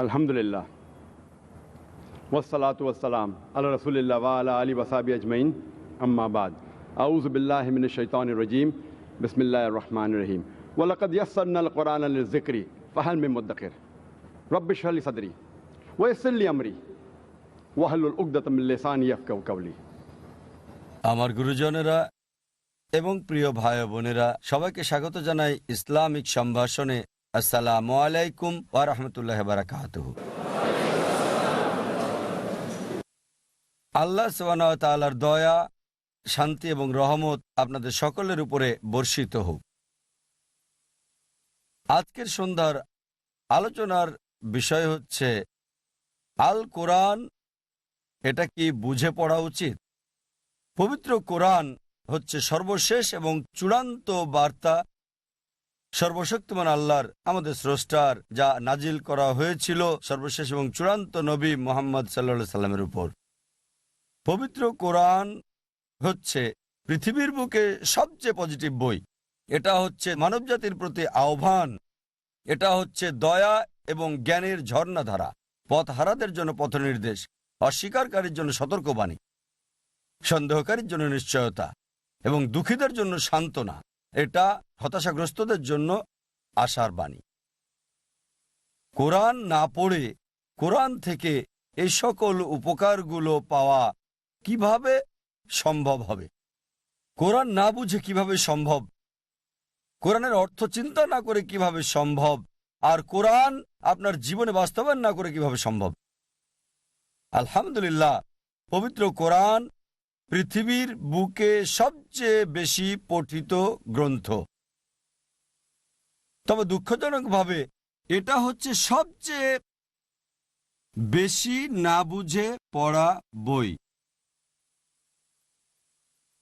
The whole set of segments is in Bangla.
আলহামদুলিল্লাহ ওয়াসসালাতু ওয়াসসালাম আলা রাসূলিল্লাহ ওয়া আলা আলিহি ওয়া সাহবিহি আজমাইন আম্মা বাদ আউযু বিল্লাহি মিনাশ শাইতানির রাজীম বিসমিল্লাহির রহমানির রহিম ওয়া লাকাদ ইয়াসসারনাল কুরআনা লিয-যিকরি ফাহাল মিন মুদ্দাকির রব্বি ইশরাহ লি সাদরি ওয়া ইয়াসসির লি আমরি ওয়াহলুল উকদাতাম মিন লিসানি ইয়াফকাহু কাওলি। আমার গুরুজনেরা এবং প্রিয় ভাই বোনেরা, সবাইকে স্বাগত জানাই ইসলামিক সম্ভাষণে। আসসালামু আলাইকুম ওয়া রাহমাতুল্লাহি ওয়া বারাকাতুহু। আল্লাহ সুবহানাহু ওয়া তাআলার দয়া, শান্তি এবং রহমত আপনাদের সকলের উপরে বর্ষিত হোক। আজকের সন্ধ্যার আলোচনার বিষয় হচ্ছে আল কোরআন, এটা কি বুঝে পড়া উচিত? পবিত্র কোরআন হচ্ছে সর্বশেষ এবং চূড়ান্ত বার্তা সর্বশক্তিমান আল্লাহর, আমাদের স্রষ্টার, যা নাজিল করা হয়েছিল সর্বশেষ এবং চূড়ান্ত নবী মুহাম্মদ সাল্লাল্লাহু আলাইহি সাল্লামের উপর। পবিত্র কোরআন হচ্ছে পৃথিবীর বুকে সবচেয়ে পজিটিভ বই। এটা হচ্ছে মানবজাতির প্রতি আহ্বান, এটা হচ্ছে দয়া এবং জ্ঞানের ঝর্ণাধারা, পথহারাদের জন্য পথনির্দেশ, অস্বীকারীর জন্য সতর্কবাণী, সন্দেহকারীর জন্য নিশ্চয়তা এবং দুঃখীদের জন্য সান্ত্বনা। এটা হতাশাগ্রস্তদের জন্য আশার বাণী। কোরআন না পড়ে কোরআন থেকে এই সকল উপকারগুলো পাওয়া কিভাবে সম্ভব হবে? কোরআন না বুঝে কিভাবে সম্ভব? কোরআনের অর্থ চিন্তা না করে কিভাবে সম্ভব? আর কোরআন আপনার জীবনে বাস্তবায়ন না করে কিভাবে সম্ভব? আলহামদুলিল্লাহ, পবিত্র কোরআন পৃথিবীর বুকে সবচেয়ে বেশি পঠিত গ্রন্থ। তবে দুঃখজনকভাবে এটা হচ্ছে সবচেয়ে বেশি না বুঝে পড়া বই।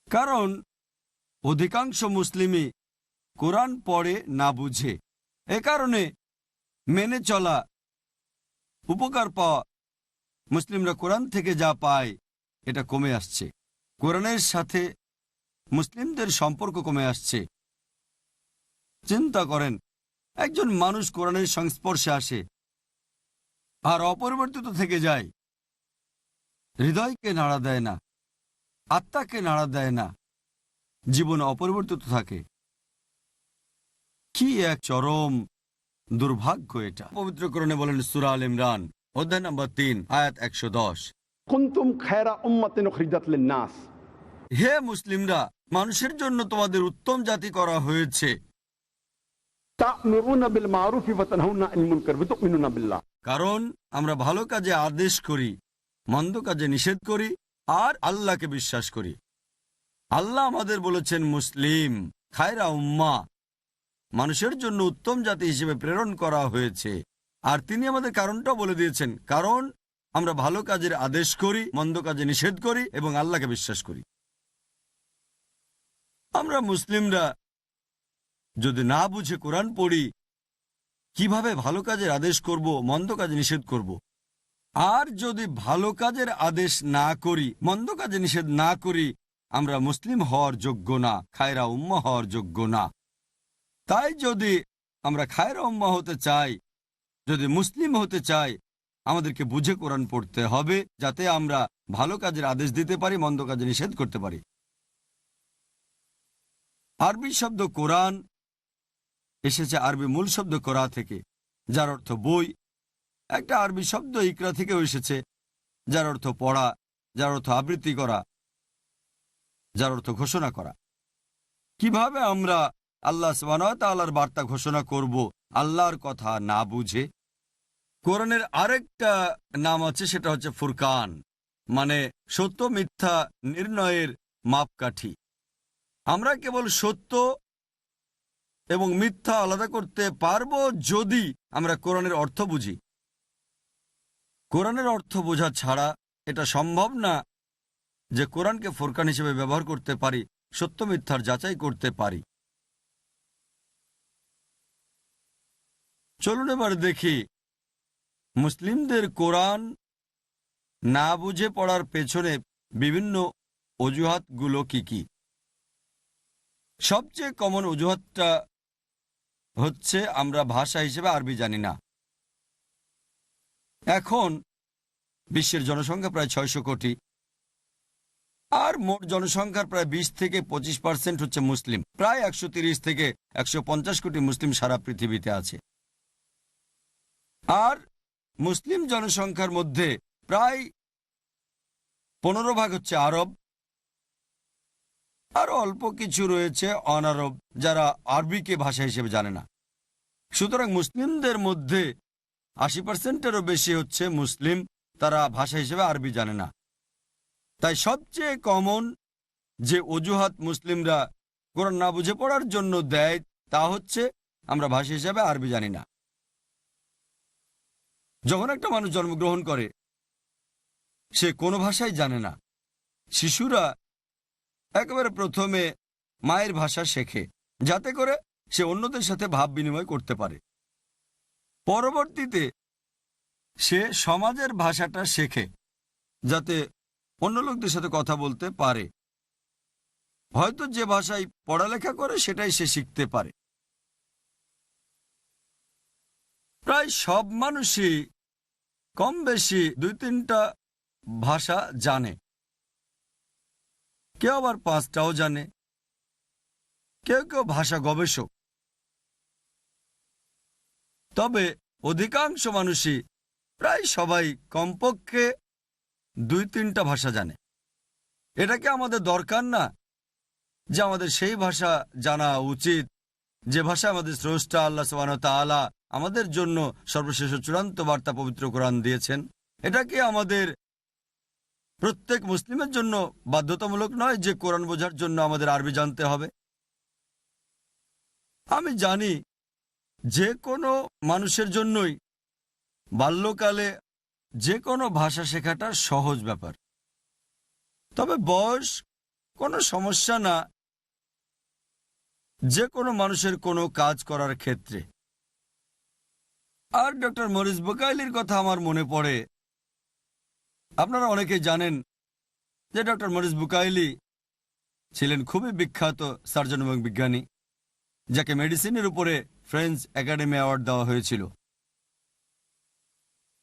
কারণ অধিকাংশ মুসলিমই কোরআন পড়ে না বুঝে। এ কারণে মেনে চলা, উপকার পাওয়া, মুসলিমরা কোরআন থেকে যা পায় এটা কমে আসছে। কোরআনের সাথে মুসলিমদের সম্পর্ক কমে আসছে। চিন্তা করেন, একজন মানুষ কোরআনের সংস্পর্শে আসে আর অপরিবর্তিত থেকে যায়, হৃদয়কে নাড়া দেয় না, আত্মাকে নাড়া দেয় না, জীবন অপরিবর্তিত থাকে। কি এক চরম দুর্ভাগ্য এটা! পবিত্র কোরআনে বলেন, সূরা আল ইমরান অধ্যায় নম্বর 3 আয়াত 110, কুনতুম খায়রা উম্মাতিন উখরিজাত লিন-নাস, হে মুসলিমরা, মানুষের জন্য তোমাদের উত্তম জাতি করা হয়েছে। তা'মুরুনা বিল মা'রুফি ওয়া তানহাউনা আনিল মুনকার ওয়া তু'মিনুনা বিল্লাহ, কারণ আমরা ভালো কাজে আদেশ করি, মন্দ কাজে নিষেধ করি আর আল্লাহকে বিশ্বাস করি। আল্লাহ আমাদের বলেছেন মুসলিম, খায়রা উম্মাহ, মানুষের জন্য উত্তম জাতি হিসেবে প্রেরণ করা হয়েছে। আর তিনি আমাদের কারণটাও বলে দিয়েছেন, কারণ আমরা ভালো কাজের আদেশ করি, মন্দ কাজে নিষেধ করি এবং আল্লাহকে বিশ্বাস করি। আমরা মুসলিমরা যদি না বুঝে কোরআন পড়ি, কিভাবে ভালো কাজের আদেশ করব, মন্দ কাজে নিষেধ করব? আর যদি ভালো কাজের আদেশ না করি, মন্দ কাজে নিষেধ না করি, আমরা মুসলিম হওয়ার যোগ্য না, খায়রা উম্মাহ হওয়ার যোগ্য না। তাই যদি আমরা খায়রা উম্মাহ হতে চাই, যদি মুসলিম হতে চাই, আমাদেরকে বুঝে কোরআন পড়তে হবে, যাতে আমরা ভালো কাজের আদেশ দিতে পারি, মন্দ কাজে নিষেধ করতে পারি। আরবি শব্দ কোরআন এসেছে আরবি মূল শব্দ কোরা থেকে, যার অর্থ বই। একটা আরবি শব্দ ইকরা থেকেও এসেছে, যার অর্থ পড়া, যার অর্থ আবৃত্তি করা, যার অর্থ ঘোষণা করা। কিভাবে আমরা আল্লাহ সুবহানাহু ওয়া তাআলার বার্তা ঘোষণা করব আল্লাহর কথা না বুঝে? কোরআনের আরেকটা নাম আছে, সেটা হচ্ছে ফুরকান, মানে সত্য মিথ্যা নির্ণয়ের মাপকাঠি। আমরা কেবল সত্য এবং মিথ্যা আলাদা করতে পারবো যদি আমরা কোরআনের অর্থ বুঝি। কোরআনের অর্থ বোঝা ছাড়া এটা সম্ভব না যে কোরআনকে ফুরকান হিসেবে ব্যবহার করতে পারি, সত্য মিথ্যার যাচাই করতে পারি। চলুন এবার দেখি মুসলিমদের কোরআন না বুঝে পড়ার পেছনে বিভিন্ন অজুহাতগুলো কি কি। সবচেয়ে কমন অজুহাতটা হচ্ছে আমরা ভাষা হিসেবে আরবি জানি না। এখন বিশ্বের জনসংখ্যা প্রায় 600 কোটি, আর মোট জনসংখ্যার প্রায় 20 থেকে 25% হচ্ছে মুসলিম। প্রায় 130 থেকে 150 কোটি মুসলিম সারা পৃথিবীতে আছে। আর মুসলিম জনসংখ্যার মধ্যে প্রায় 15 ভাগ হচ্ছে আরব, আরও অল্প কিছু রয়েছে অনারব, যারা আরবিকে ভাষা হিসেবে জানে না। সুতরাং মুসলিমদের মধ্যে 80%-এরও বেশি হচ্ছে মুসলিম, তারা ভাষা হিসেবে আরবি জানে না। তাই সবচেয়ে কমন যে অজুহাত মুসলিমরা কোরআন না বুঝে পড়ার জন্য দেয় তা হচ্ছে আমরা ভাষা হিসেবে আরবি জানি না। যখন একটা মানুষ জন্মগ্রহণ করে সে কোনো ভাষাই জানে না। শিশুরা একেবারে প্রথমে মায়ের ভাষা শেখে, যাতে করে সে অন্যদের সাথে ভাব বিনিময় করতে পারে। পরবর্তীতে সে সমাজের ভাষাটা শেখে, যাতে অন্য লোকদের সাথে কথা বলতে পারে। হয়তো যে ভাষায় পড়ালেখা করে সেটাই সে শিখতে পারে। প্রায় সব মানুষই কম বেশি 2-3টা ভাষা জানে, কেউ আবার 5টাও জানে, কেউ কেউ ভাষা গবেষক। তবে অধিকাংশ মানুষই, প্রায় সবাই কমপক্ষে 2-3টা ভাষা জানে। এটা কি আমাদের দরকার না যে আমাদের সেই ভাষা জানা উচিত যে ভাষা আমাদের স্রষ্টা আল্লাহ সুবহানাহু ওয়া তাআলা আমাদের জন্য সর্বশেষ চূড়ান্ত বার্তা পবিত্র কোরআন দিয়েছেন? এটা কি আমাদের প্রত্যেক মুসলিমের জন্য বাধ্যতামূলক নয় যে কোরআন বোঝার জন্য আমাদের আরবি জানতে হবে? আমি জানি যে কোনো মানুষের জন্যই বাল্যকালে যে কোনো ভাষা শেখাটা সহজ ব্যাপার। তবে বয়স কোনো সমস্যা না যে কোনো মানুষের কোনো কাজ করার ক্ষেত্রে। আর ডক্টর মরিস বুকাইলির কথা আমার মনে পড়ে। আপনারা অনেকেই জানেন যে ডক্টর মরিস বুকাইলি ছিলেন খুবই বিখ্যাত সার্জন এবং বিজ্ঞানী, যাকে মেডিসিনের উপরে ফ্রেঞ্চ একাডেমি অ্যাওয়ার্ড দেওয়া হয়েছিল।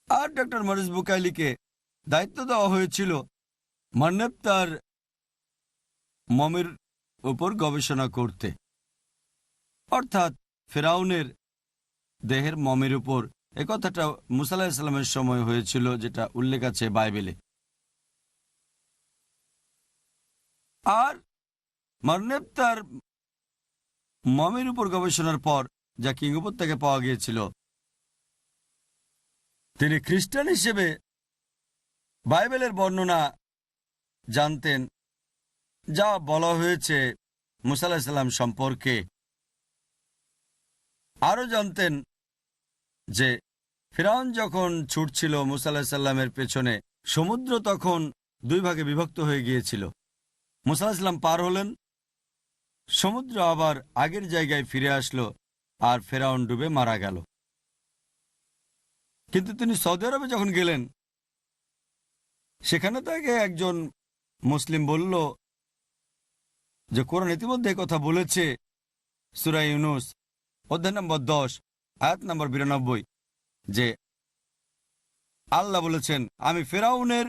আর ডক্টর মরিস বুকাইলিকে দায়িত্ব দেওয়া হয়েছিল মান্নেব তার মমির উপর গবেষণা করতে, অর্থাৎ ফেরাউনের দেহের মমির উপর। কথাটা মুসা আলাইহিস সালামের সময় হয়েছিল, যেটা উল্লেখ আছে বাইবেলে। আর মান্নেব তার মমির উপর গবেষণার পর যা কিং উপত্যকায় পাওয়া গিয়েছিল, তিনি খ্রিস্টান হিসেবে বাইবেলের বর্ণনা জানতেন, যা বলা হয়েছে মুসা আলাইহিস সালাম সম্পর্কে। আরও জানতেন যে ফিরআউন যখন ছুটছিল মুসা আলাইহিস সালামের পেছনে, সমুদ্র তখন 2 ভাগে বিভক্ত হয়ে গিয়েছিল। মুসা আলাইহিস সালাম পার হলেন, সমুদ্র আবার আগের জায়গায় ফিরে আসলো, আর ফিরআউন ডুবে মারা গেল। কিন্তু তিনি সৌদি আরবে যখন গেলেন, সেখানে তাকে একজন মুসলিম বলল যে কোরআন ইতিমধ্যে কথা বলেছে সূরা ইউনূস অধ্যায় নম্বর 10 আয়াত নম্বর 92 যে আল্লাহ বলেছেন, আমি ফিরআউনের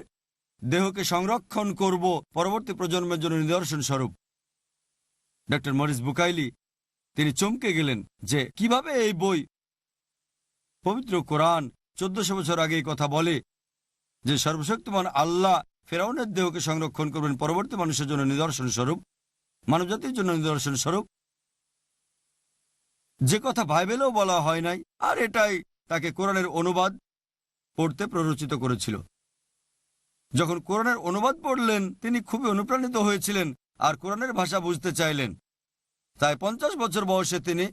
দেহকে সংরক্ষণ করব পরবর্তী প্রজন্মের জন্য নিদর্শন স্বরূপ। ডক্টর মরিস বুকাইলি তিনি চমকে গেলেন যে কিভাবে এই বই, পবিত্র কোরআন 1400 বছর আগে এই কথা বলে যে সর্বশক্তিমান আল্লাহ ফিরআউনের দেহকে সংরক্ষণ করবেন পরবর্তী মানুষের জন্য নিদর্শন স্বরূপ, মানবজাতির জন্য নিদর্শন স্বরূপ, যে কথা বাইবেলেও বলা হয় নাই। আর এটাই তাকে কোরআনের অনুবাদ পড়তে প্ররোচিত করেছিল। যখন কোরআনের অনুবাদ পড়লেন তিনি খুবই অনুপ্রাণিত হয়েছিলেন আর কোরআনের ভাষা বুঝতে চাইলেন। তাই 50 বছর বয়সে তিনি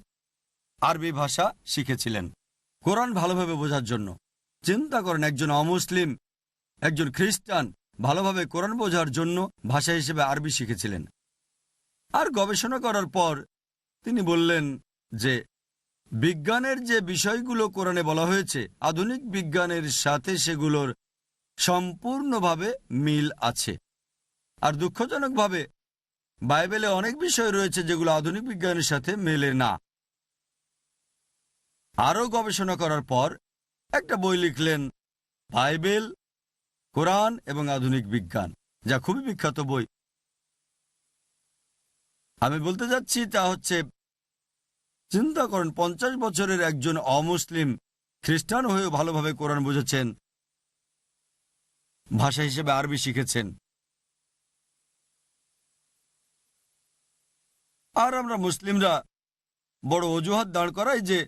আরবি ভাষা শিখেছিলেন কোরআন ভালোভাবে বোঝার জন্য। চিন্তা করেন, একজন অমুসলিম, একজন খ্রিস্টান ভালোভাবে কোরআন বোঝার জন্য ভাষা হিসেবে আরবি শিখেছিলেন। আর গবেষণা করার পর তিনি বললেন যে বিজ্ঞানের যে বিষয়গুলো কোরআনে বলা হয়েছে, আধুনিক বিজ্ঞানের সাথে সেগুলোর সম্পূর্ণভাবে মিল আছে। আর দুঃখজনকভাবে বাইবেলে অনেক বিষয় রয়েছে যেগুলো আধুনিক বিজ্ঞানের সাথে মেলে না। আরও গবেষণা করার পর একটা বই লিখলেন বাইবেল, কোরআন এবং আধুনিক বিজ্ঞান, যা খুবই বিখ্যাত বই। আমি বলতে যাচ্ছি তা হচ্ছে, চিন্তা করেন 50 বছরের একজন অমুসলিম খ্রিস্টান হয়েও ভালোভাবে কোরআন বুঝেছেন, ভাষা হিসেবে আরবি শিখেছেন। আর আমরা মুসলিমরা বড় অজুহাত দাঁড় করাই যে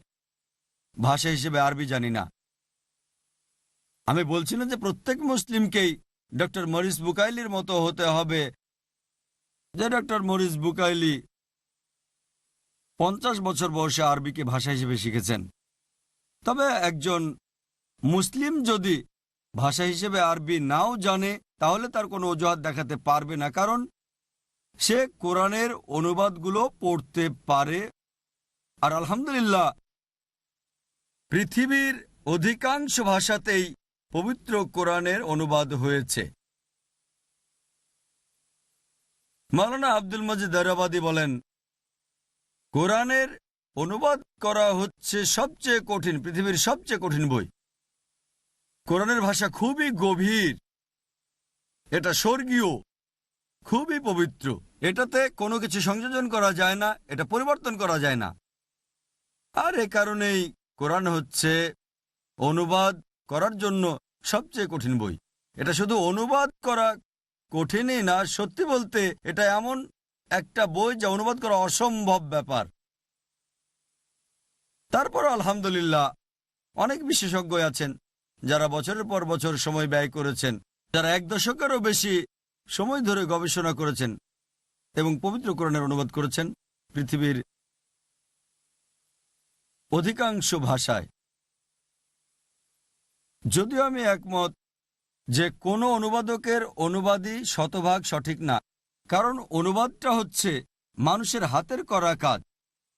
ভাষা হিসেবে আরবি জানি না। আমি বলছি না যে প্রত্যেক মুসলিমকেই ডক্টর মরিস বুকাইলির মতো হতে হবে, যে ডক্টর মরিস বুকাইলি 50 বছর বয়সে আরবিকে ভাষা হিসেবে শিখেছেন। তবে একজন মুসলিম যদি ভাষা হিসেবে আরবি নাও জানে, তাহলে তার কোনো অজুহাত দেখাতে পারবে না, কারণ সে কোরআনের অনুবাদগুলো পড়তে পারে। আর আলহামদুলিল্লাহ, পৃথিবীর অধিকাংশ ভাষাতেই পবিত্র কোরআনের অনুবাদ হয়েছে। মাওলানা আব্দুল মজিদ দারাবাদি বলেন, কোরআনের অনুবাদ করা হচ্ছে সবচেয়ে কঠিন, পৃথিবীর সবচেয়ে কঠিন বই। কোরআনের ভাষা খুবই গভীর, এটা স্বর্গীয়, খুবই পবিত্র। এটাতে কোনো কিছু সংযোজন করা যায় না, এটা পরিবর্তন করা যায় না। আর এ কারণেই কোরআন হচ্ছে অনুবাদ করার জন্য সবচেয়ে কঠিন বই। এটা শুধু অনুবাদ করা কঠিনই না, সত্যি বলতে এটা এমন একটা বই যা অনুবাদ করা অসম্ভব ব্যাপার। তারপর আলহামদুলিল্লাহ অনেক বিশেষজ্ঞ আছেন যারা বছরের পর বছর সময় ব্যয় করেছেন, যারা 1 দশকেরও বেশি সময় ধরে গবেষণা করেছেন এবং পবিত্র কোরআনের অনুবাদ করেছেন পৃথিবীর অধিকাংশ ভাষায়। যদিও আমি একমত যে কোনো অনুবাদকের অনুবাদই শতভাগ সঠিক না, কারণ অনুবাদটা হচ্ছে মানুষের হাতের করা কাজ,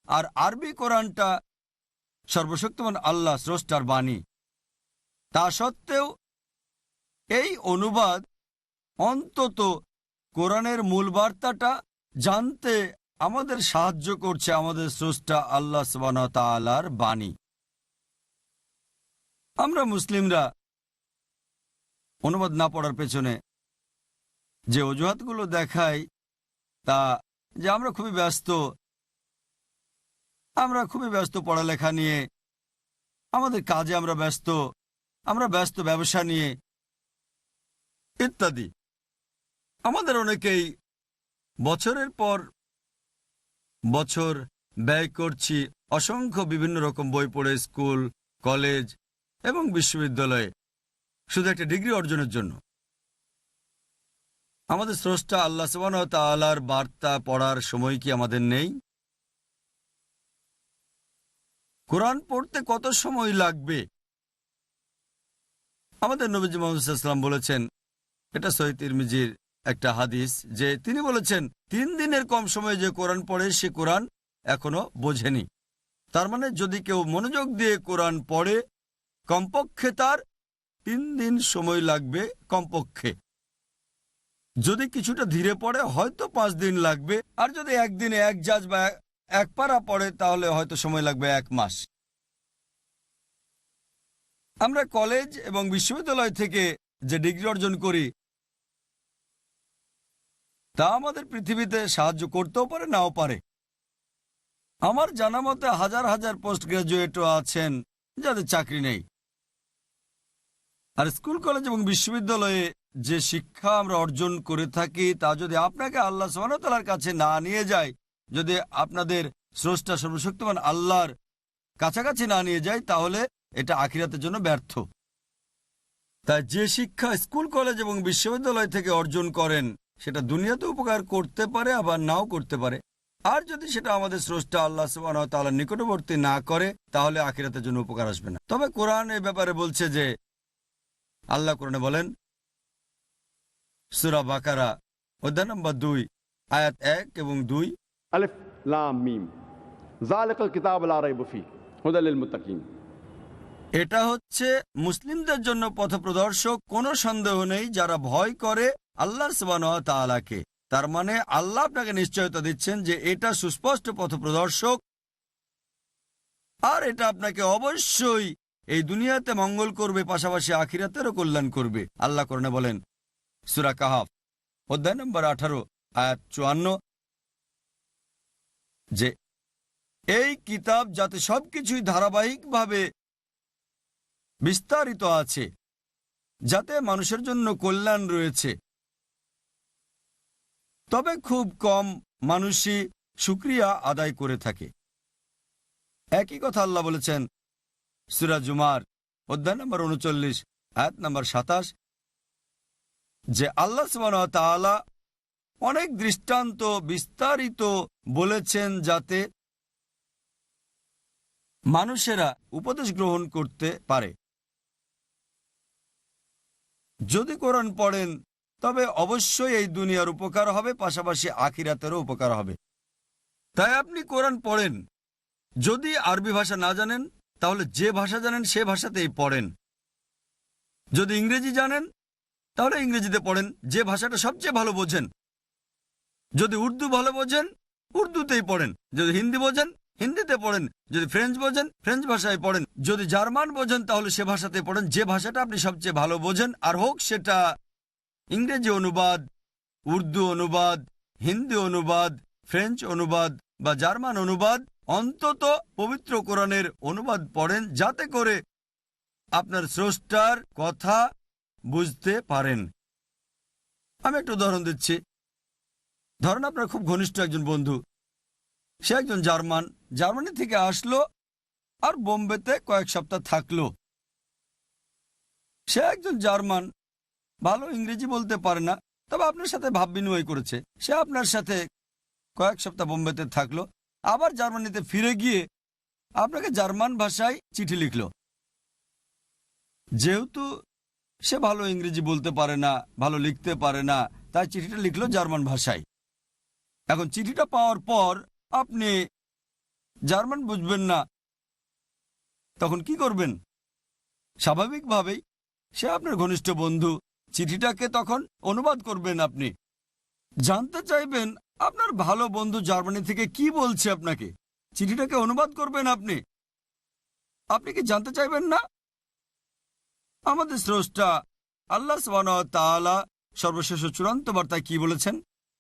আর আরবি কোরআনটা সর্বশক্তিমান আল্লাহ স্রষ্টার বাণী। তা সত্ত্বেও এই অনুবাদ অন্তত কোরআনের মূল বার্তাটা জানতে আমাদের সাহায্য করছে, আমাদের স্রষ্টা আল্লাহ সুবহানাহু ওয়া তাআলার বাণী। আমরা মুসলিমরা অনুবাদ না পড়ার পেছনে যে অজুহাতগুলো দেখাই তা যে আমরা খুবই ব্যস্ত পড়ালেখা নিয়ে, আমাদের কাজে আমরা ব্যস্ত ব্যবসা নিয়ে ইত্যাদি। আমাদের অনেকেই বছরের পর বছর ব্যয় করছি অসংখ্য বিভিন্ন রকম বই পড়ে, স্কুল, কলেজ এবং বিশ্ববিদ্যালয়ে, শুধু একটা ডিগ্রি অর্জনের জন্য। আমাদের স্রষ্টা আল্লাহ সুবহানাহু ওয়া তাআলার বার্তা পড়ার সময় কি আমাদের নেই? কোরআন পড়তে কত সময় লাগবে? আমাদের নবীজি মুহাম্মদ সাল্লাল্লাহু আলাইহি ওয়াসাল্লাম বলেছেন, এটা সহিহ তিরমিজির একটা হাদিস, যে তিনি বলেছেন 3 দিনের কম সময়ে যে কোরআন পড়ে সে কোরআন এখনো বোঝেনি। তার মানে যদি কেউ মনোযোগ দিয়ে কোরআন পড়ে, কমপক্ষে তার 3 দিন সময় লাগবে কমপক্ষে। যদি কিছুটা ধীরে পড়ে হয়তো 5 দিন লাগবে, আর যদি একদিনে 1 জাজ বা 1 পারা পড়ে তাহলে হয়তো সময় লাগবে 1 মাস। আমরা কলেজ এবং বিশ্ববিদ্যালয় থেকে যে ডিগ্রি অর্জন করি তা আমাদের পৃথিবীতে সাহায্য করতেও পারে, নাও পারে। আমার জানা মতে হাজার হাজার পোস্ট গ্রাজুয়েটও আছেন যাদের চাকরি নেই। আর স্কুল, কলেজ এবং বিশ্ববিদ্যালয়ে যে শিক্ষা আমরা অর্জন করে থাকি তা যদি আপনাকে আল্লাহ সুবহানাহু ওয়া তাআলার কাছে না নিয়ে যায়, যদি আপনাদের স্রষ্টা সর্বশক্তিমান আল্লাহর কাছাকাছি না নিয়ে যায়, তাহলে এটা আখিরাতের জন্য ব্যর্থ। তাই যে শিক্ষা স্কুল, কলেজ এবং বিশ্ববিদ্যালয় থেকে অর্জন করেন সেটা দুনিয়াতে উপকার করতে পারে, আবার নাও করতে পারে। আর যদি সেটা আমাদের স্রষ্টা আল্লাহ সুবহানাহু ওয়া তাআলার নিকটবর্তী না করে, তাহলে আখিরাতের জন্য উপকার আসবে না। তবে কোরআন এই ব্যাপারে বলছে যে, আল্লাহ কোরআনে বলেন, সূরা বাকারা অধ্যায় নম্বর 2 আয়াত 1 এবং 2, আলিফ লাম মিম যালিকাল কিতাবু লা রাইবা ফীহি হুদাল লিল মুত্তাকিন। এটা হচ্ছে মুসলিমদের জন্য পথপ্রদর্শক, কোনো সন্দেহ নেই যারা ভয় করে আল্লাহ সুবহানাহু ওয়া তাআলাকে। তার মানে আল্লাহ আপনাকে নিশ্চয়তা দিচ্ছেন যে এটা সুস্পষ্ট পথপ্রদর্শক, আর এটা আপনাকে অবশ্যই এই দুনিয়াতে মঙ্গল করবে, পাশাপাশি আখিরাতেরও কল্যাণ করবে। আল্লাহ কোরআনে বলেন, সূরা কাহাফ অধ্যায় নম্বর 18 আয়াত 54, যে এই কিতাব যাতে সবকিছুই ধারাবাহিকভাবে বিস্তারিত আছে, যাতে মানুষের জন্য কল্যাণ রয়েছে। তবে খুব কম মানুষই শুকরিয়া আদায় করে থাকে। একই কথা আল্লাহ বলেছেন সূরা জুমার অধ্যায় নম্বর 39 আয়াত নম্বর 27, যে আল্লাহ সুবহানাহু ওয়া তাআলা অনেক দৃষ্টান্ত বিস্তারিত বলেছেন যাতে মানুষেরা উপদেশ গ্রহণ করতে পারে। যদি কোরআন পড়েন তবে অবশ্যই এই দুনিয়ার উপকার হবে, পাশাপাশি আখিরাতেরও উপকার হবে। তাই আপনি কোরআন পড়েন। যদি আরবি ভাষা না জানেন তাহলে যে ভাষা জানেন সে ভাষাতেই পড়েন। যদি ইংরেজি জানেন তাহলে ইংরেজিতে পড়েন, যে ভাষাটা সবচেয়ে ভালো বোঝেন। যদি উর্দু ভালো বোঝেন উর্দুতেই পড়েন। যদি হিন্দি বোঝেন হিন্দিতে পড়েন। যদি ফ্রেঞ্চ বোঝেন ফ্রেঞ্চ ভাষায় পড়েন। যদি জার্মান বোঝেন তাহলে সে ভাষাতে পড়েন, যে ভাষাটা আপনি সবচেয়ে ভালো বোঝেন। আর হোক সেটা ইংরেজি অনুবাদ, উর্দু অনুবাদ, হিন্দি অনুবাদ, ফ্রেঞ্চ অনুবাদ বা জার্মান অনুবাদ, অন্তত পবিত্র কোরআনের অনুবাদ পড়েন, যাতে করে আপনার স্রষ্টার কথা বুঝতে পারেন। আমি একটা উদাহরণ দিচ্ছি। ধরেন আপনার খুব ঘনিষ্ঠ একজন বন্ধু, সে একজন জার্মানি থেকে আসলো আর বোম্বেতে কয়েক সপ্তাহ থাকলো। সে একজন জার্মান, ভালো ইংরেজি বলতে পারে না, তবে আপনার সাথে ভাব বিনিময় করেছে। সে আপনার সাথে কয়েক সপ্তাহ বোম্বেতে থাকলো, আবার জার্মানিতে ফিরে গিয়ে আপনাকে জার্মান ভাষায় চিঠি লিখল। যেহেতু সে ভালো ইংরেজি বলতে পারে না, ভালো লিখতে পারে না, তাই চিঠিটা লিখলো জার্মান ভাষায়। এখন চিঠিটা পাওয়ার পর আপনি জার্মান বুঝবেন না, তখন কি করবেন? স্বাভাবিকভাবেই সে আপনার ঘনিষ্ঠ বন্ধু, চিঠিটাকে তখন অনুবাদ করবেন। আপনি জানতে চাইবেন আপনার ভালো বন্ধু জার্মানি থেকে কি বলছে আপনাকে, চিঠিটাকে অনুবাদ করবেন আপনি। আপনি কি জানতে চাইবেন না? আমাদের স্রষ্টা আল্লাহ সুবহানাহু ওয়া তাআলা সর্বশেষ ও চূড়ান্ত বার্তায় কি বলেছেন?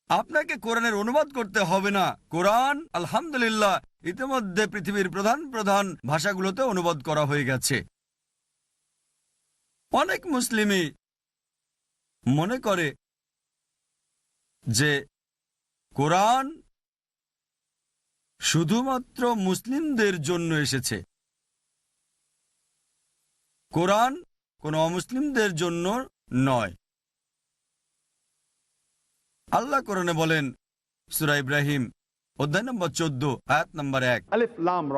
আপনাকে কোরআনের অনুবাদ করতে হবে না। কোরআন আলহামদুলিল্লাহ ইতিমধ্যে পৃথিবীর প্রধান প্রধান ভাষাগুলোতে অনুবাদ করা হয়ে গেছে। অনেক মুসলিমই মনে করে যে কোরআন শুধুমাত্র মুসলিমদের জন্য এসেছে, কোরআন কোনো অমুসলিমদের জন্য নয়। আল্লাহ কোরআনে বলেন সূরা ইব্রাহিম অধ্যায় নম্বর 14 আয়াত নম্বর 1, আলিফ লাম র,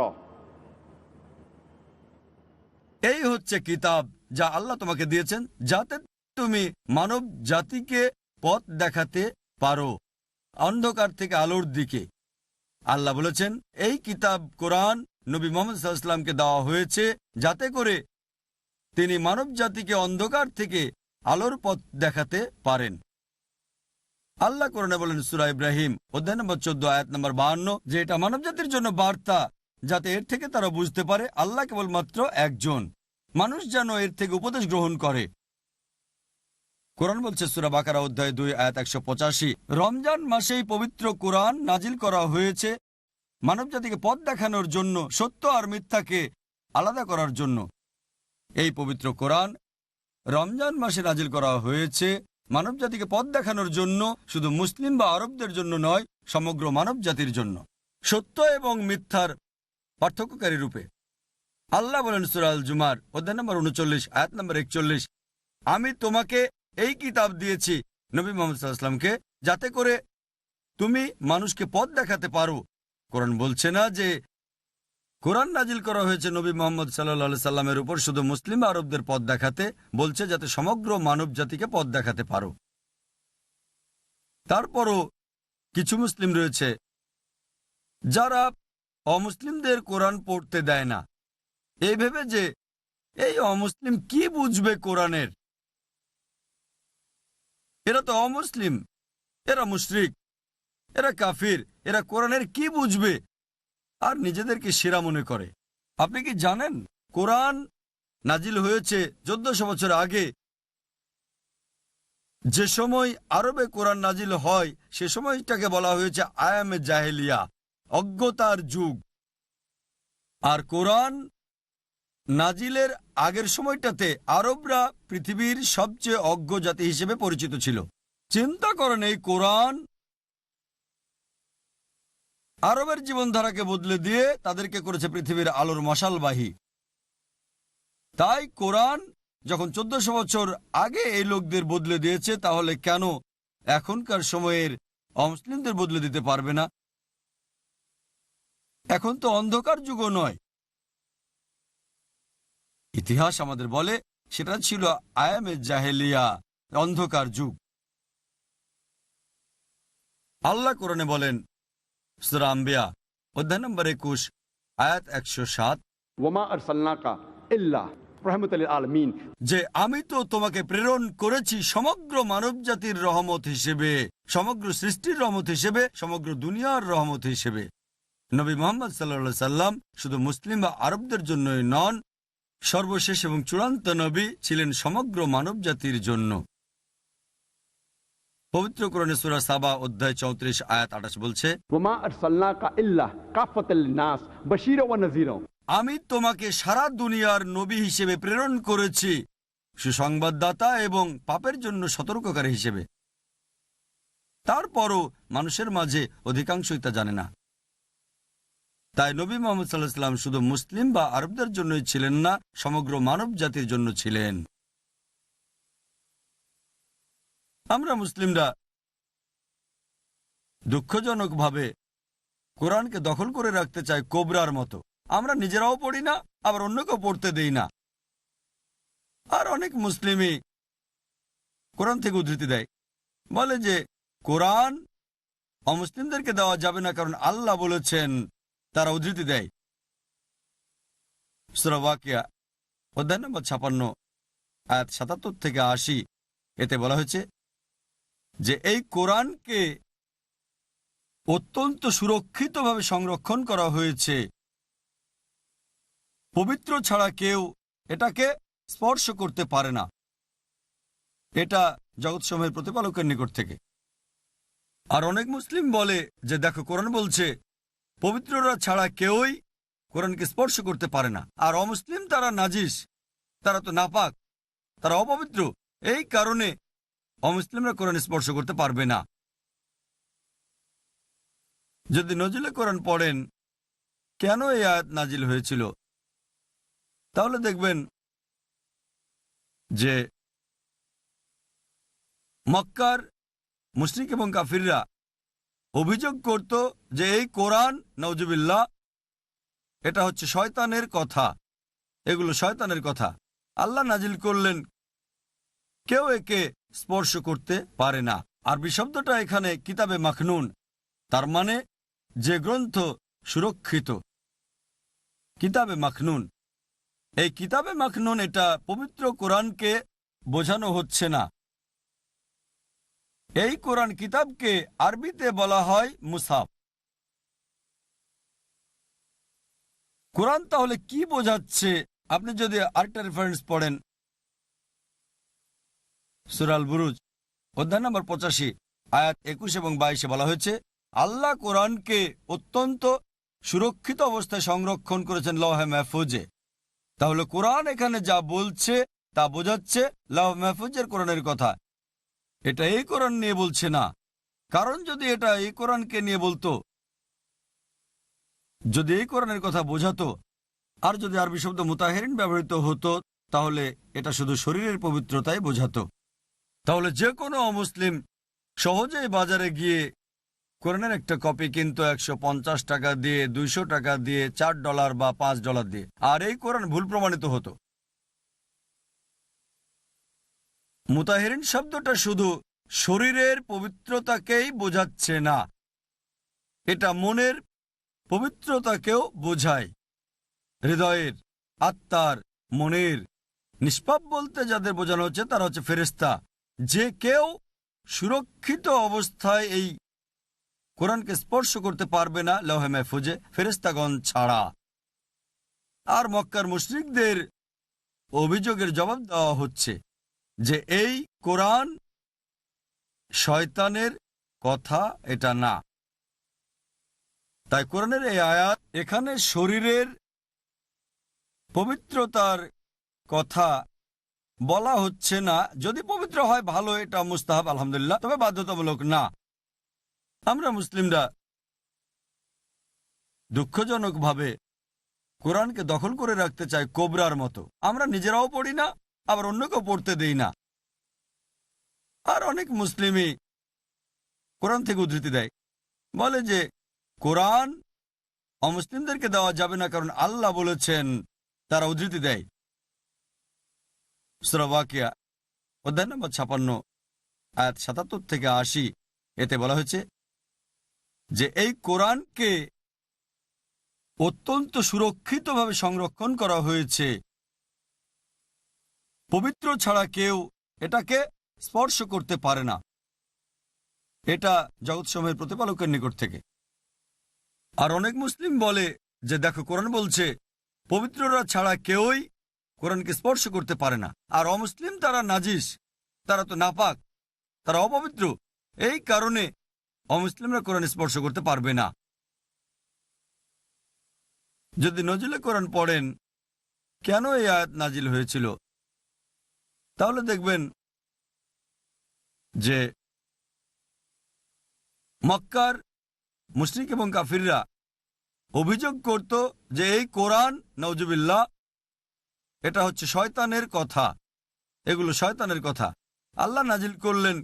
এই হচ্ছে কিতাব যা আল্লাহ তোমাকে দিয়েছেন যাতে তুমি মানব জাতিকে পথ দেখাতে পারো অন্ধকার থেকে আলোর দিকে। আল্লাহ বলেছেন এই কিতাব কোরআন নবী মুহাম্মদ সাল্লাল্লাহু আলাইহি ওয়াসাল্লামকে দেওয়া হয়েছে যাতে করে তিনি মানব জাতিকে অন্ধকার থেকে আলোর পথ দেখাতে পারেন। আল্লাহ কোরআনে বলেন সূরা ইব্রাহিম অধ্যায় নম্বর 14 আয়াত নম্বর 52 যে এটা মানব জাতির জন্য বার্তা, যাতে এর থেকে তারা বুঝতে পারে আল্লাহ কেবলমাত্র একজন, মানুষ যেন এর থেকে উপদেশ গ্রহণ করে। কোরআন বলছে সূরা বাকারা অধ্যায় 2 আয়াত 185, রমজান মাসেই পবিত্র কোরআন নাজিল করা হয়েছে মানব জাতিকে পথ দেখানোর জন্য, সত্য আর মিথ্যাকে আলাদা করার জন্য। এই পবিত্র কোরআন রমজান মাসে নাজিল করা হয়েছে মানব জাতিকে পথ দেখানোর জন্য, শুধু মুসলিম বা আরবদের জন্য নয়, সমগ্র মানব জাতির জন্য, সত্য এবং মিথ্যার পার্থক্যকারী রূপে। আল্লাহ বলেন সূরা আল জুমার অধ্যায় নম্বর 39 আয়াত নম্বর 41, আমি তোমাকে এই কিতাব দিয়েছি নবী মুহাম্মদ সাল্লাল্লাহু আলাইহি ওয়াসাল্লামকে যাতে করে তুমি মানুষকে পথ দেখাতে পারো। কোরআন বলছে না যে কোরআন নাজিল করা হয়েছে নবী মুহাম্মদ সাল্লাল্লাহু আলাইহি সাল্লামের উপর শুধু মুসলিম আরবদের পথ দেখাতে, বলছে যাতে সমগ্র মানব জাতিকে পথ দেখাতে পারো। তারপরও কিছু মুসলিম রয়েছে যারা অমুসলিমদের কোরআন পড়তে দেয় না, এই ভেবে যে এই অমুসলিম কি বুঝবে কোরআনের, এরা তো অমুসলিম, এরা মুশরিক, এরা কাফির, এরা কোরআনের কি বুঝবে, আর নিজেদেরকে সেরা মনে করে। আপনি কি জানেন কোরআন নাজিল হয়েছে 1400 বছর আগে। যে সময় আরবে কোরআন নাজিল হয় সে সময়টাকে বলা হয়েছে আয়ামে জাহেলিয়া, অজ্ঞতার যুগ। আর কোরআন নাজিলের আগের সময়টাতে আরবরা পৃথিবীর সবচেয়ে অজ্ঞ জাতি হিসেবে পরিচিত ছিল। চিন্তা করেন, এই কোরআন আরবের জীবনধারাকে বদলে দিয়ে তাদেরকে করেছে পৃথিবীর আলোর মশালবাহী। তাই কোরআন যখন 1400 বছর আগে এই লোকদের বদলে দিয়েছে, তাহলে কেন এখনকার সময়ের অমুসলিমদের বদলে দিতে পারবে না? এখন তো অন্ধকার যুগও নয়। ইতিহাস আমাদের বলে সেটা ছিল আয়ামে জাহেলিয়া, অন্ধকার যুগ। আল্লাহ কোরআনে বলেন, সূরা আম্বিয়া অধ্যায় নম্বর 21 আয়াত 107, ওয়ামা আরসালনাকা ইল্লা রাহমাতাল লিল আলামিন, যে আমি তো তোমাকে প্রেরণ করেছি সমগ্র মানব জাতির রহমত হিসেবে, সমগ্র সৃষ্টির রহমত হিসেবে, সমগ্র দুনিয়ার রহমত হিসেবে। নবী মুহাম্মদ সাল্লাল্লাহু আলাইহি সাল্লাম শুধু মুসলিম বা আরবদের জন্যই নন, সর্বশেষ এবং চূড়ান্ত নবী ছিলেন সমগ্র মানব জাতির জন্য। পবিত্র কোরআনে সূরা সাবা অধ্যায় 34 আয়াত 28 বলছে, ওয়ামা আরসালনাকা ইল্লা কাফাতাল লিন-নাস বাশীরা ওয়া নাযীরা, আমি তোমাকে সারা দুনিয়ার নবী হিসেবে প্রেরণ করেছি, সুসংবাদদাতা এবং পাপের জন্য সতর্ককারী হিসেবে। তারপরও মানুষের মাঝে অধিকাংশই তা জানে না। তাই নবী মুহাম্মদ সাল্লাল্লাহু আলাইহি ওয়াসাল্লাম শুধু মুসলিম বা আরবদের জন্যই ছিলেন না, সমগ্র মানব জাতির জন্য ছিলেন। আমরা মুসলিমরা দুঃখজনকভাবে কোরআনকে দখল করে রাখতে চাই কোবরার মতো। আমরা নিজেরাও পড়ি না, আবার অন্যকেও পড়তে দেই না। আর অনেক মুসলিমই কোরআন থেকে উদ্ধৃতি দেয়, বলে যে কোরআন অমুসলিমদেরকে দেওয়া যাবে না কারণ আল্লাহ বলেছেন। তারা উদ্ধৃতি দেয় সূরা ওয়াকিয়া অধ্যায় নম্বর 56 আয়াত 77 থেকে 80। এতে বলা হয়েছে যে এই কোরআনকে অত্যন্ত সুরক্ষিতভাবে সংরক্ষণ করা হয়েছে, পবিত্র ছাড়া কেউ এটাকে স্পর্শ করতে পারে না। এটা জগৎসমূহের প্রতিপালকের নিকট থেকে। আর অনেক মুসলিম বলে যে দেখো কোরআন বলছে পবিত্ররা ছাড়া কেউই কোরআনকে স্পর্শ করতে পারে না, আর অমুসলিম তারা নাজিস, তারা তো নাপাক, তারা অপবিত্র, এই কারণে অমুসলিমরা কোরআন স্পর্শ করতে পারবে না। যদি নজরুলে কোরআন পড়েন কেন এই আয়াত নাজিল হয়েছিল, তাহলে দেখবেন যে মক্কার মুশরিক এবং কাফিররা অভিযোগ করত যে এই কোরআন নাউজুবিল্লাহ এটা হচ্ছে শয়তানের কথা, এগুলো শয়তানের কথা। আল্লাহ নাজিল করলেন কেউ একে স্পর্শ করতে পারে না। আরবি শব্দটা এখানে কিতাবে মাখনুন, তার মানে যে গ্রন্থ সুরক্ষিত, কিতাবে মাখনুন। এই কিতাবে মাখনুন এটা পবিত্র কোরআনকে বোঝানো হচ্ছে না। এই কোরআন কিতাবকে আরবিতে বলা হয় মুসাফ। কোরআন তাহলে কি বোঝাচ্ছে? আপনি যদি আরেকটা রেফারেন্স পড়েন, সূরা আল বুরুজ অধ্যায় নম্বর 85 আয়াত 21 এবং 22 বলা হয়েছে আল্লাহ কোরআনকে অত্যন্ত সুরক্ষিত অবস্থায় সংরক্ষণ করেছেন লৌহে মাহফুজে। তাহলে কোরআন এখানে যা বলছে তা বোঝাচ্ছে লৌহে মাহফুজের কোরআনের কথা। এটা এই কোরআন নিয়ে বলছে না, কারণ যদি এটা এই কোরআনকে নিয়ে বলতো, যদি এই কোরআনের কথা বোঝাতো, আর যদি আরবি শব্দ মুতাহেরিন ব্যবহৃত হতো, তাহলে এটা শুধু শরীরের পবিত্রতাই বোঝাতো। তাহলে যে কোনো অমুসলিম সহজেই বাজারে গিয়ে কোরআনের একটা কপি কিনতো 150 টাকা দিয়ে, 200 টাকা দিয়ে, $4 বা $5 দিয়ে, আর এই কোরআন ভুল প্রমাণিত হতো। মুতাহেরিন শব্দটা শুধু শরীরের পবিত্রতাকেই বোঝাচ্ছে না, এটা মনের পবিত্রতাকেও বোঝায়। হৃদয়ের, আত্মার, মনের নিষ্পাপ বলতে যাদের বোঝানো হচ্ছে তারা হচ্ছে ফেরেশতা। যে কেউ সুরক্ষিত অবস্থায় এই কোরআনকে স্পর্শ করতে পারবে না লৌহে মাহফুজে, ফেরেশতাগণ ছাড়া। আর মক্কার মুশরিকদের অভিযোগের জবাব দেওয়া হচ্ছে যে এই কোরআন শয়তানের কথা, এটা না। তাই কোরআনের এই আয়াত এখানে শরীরের পবিত্রতার কথা বলা হচ্ছে না। যদি পবিত্র হয় ভালো, এটা মুস্তাহাব আলহামদুলিল্লাহ, তবে বাধ্যতামূলক না। আমরা মুসলিমরা দুঃখজনকভাবে কোরআনকে দখল করে রাখতে চাই কোবরার মতো। আমরা নিজেরাও পড়ি না, আবার অন্যকেও পড়তে দেই না। আর অনেক মুসলিমই কোরআন থেকে উদ্ধৃতি দেয়, বলে যে কোরআন অমুসলিমদেরকে দেওয়া যাবে না কারণ আল্লাহ বলেছেন। তারা উদ্ধৃতি দেয় সূরা ওয়াকিয়া অধ্যায় নম্বর 56 আয়াত 77 থেকে 80। এতে বলা হয়েছে যে এই কোরআনকে অত্যন্ত সুরক্ষিতভাবে সংরক্ষণ করা হয়েছে। পবিত্র ছাড়া কেউ এটাকে স্পর্শ করতে পারে না। এটা জগৎসমূহের প্রতিপালকের নিকট থেকে। আর অনেক মুসলিম বলে যে দেখো কোরআন বলছে পবিত্ররা ছাড়া কেউই কোরআনকে স্পর্শ করতে পারে না। আর অমুসলিম তারা নাজিস, তারা তো নাপাক, তারা অপবিত্র, এই কারণে অমুসলিমরা কোরআন স্পর্শ করতে পারবে না। যদি নজরুলে কোরআন পড়েন কেন এই আয়াত নাজিল হয়েছিল, তাহলে দেখবেন যে মক্কার মুশরিক এবং কাফিররা অভিযোগ করত যে এই কোরআন নাউজুবিল্লাহ এটা হচ্ছে শয়তানের কথা, এগুলো শয়তানের কথা। আল্লাহ নাজিল করলেন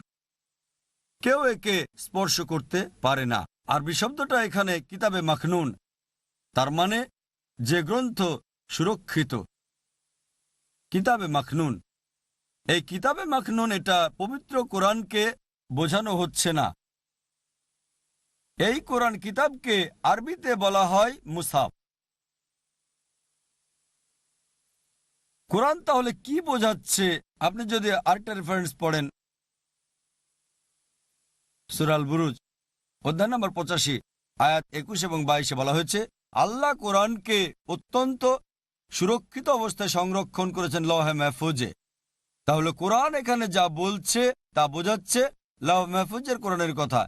কেউ একে স্পর্শ করতে পারে না। আরবি শব্দটা এখানে কিতাবে মাখনুন, তার মানে যে গ্রন্থ সুরক্ষিত। কিতাবে মাখনুন, এই কিতাবে মাখনুন এটা পবিত্র কোরআনকে বোঝানো হচ্ছে না। এই কোরআন কিতাবকে আরবিতে বলা হয় মুসাফ। কোরআন তাহলে কি বোঝাচ্ছে? আপনি যদি আরেকটা রেফারেন্স পড়েন, সূরা আল বুরুজ অধ্যায় নম্বর 85 আয়াত 21 এবং 22 বলা হয়েছে আল্লাহ কোরআনকে অত্যন্ত সুরক্ষিত অবস্থায় সংরক্ষণ করেছেন লওহে মাহফুজে। তাহলে কোরআন এখানে যা বলছে তা বোঝাচ্ছে লওহে মাহফুজের কোরআনের কথা।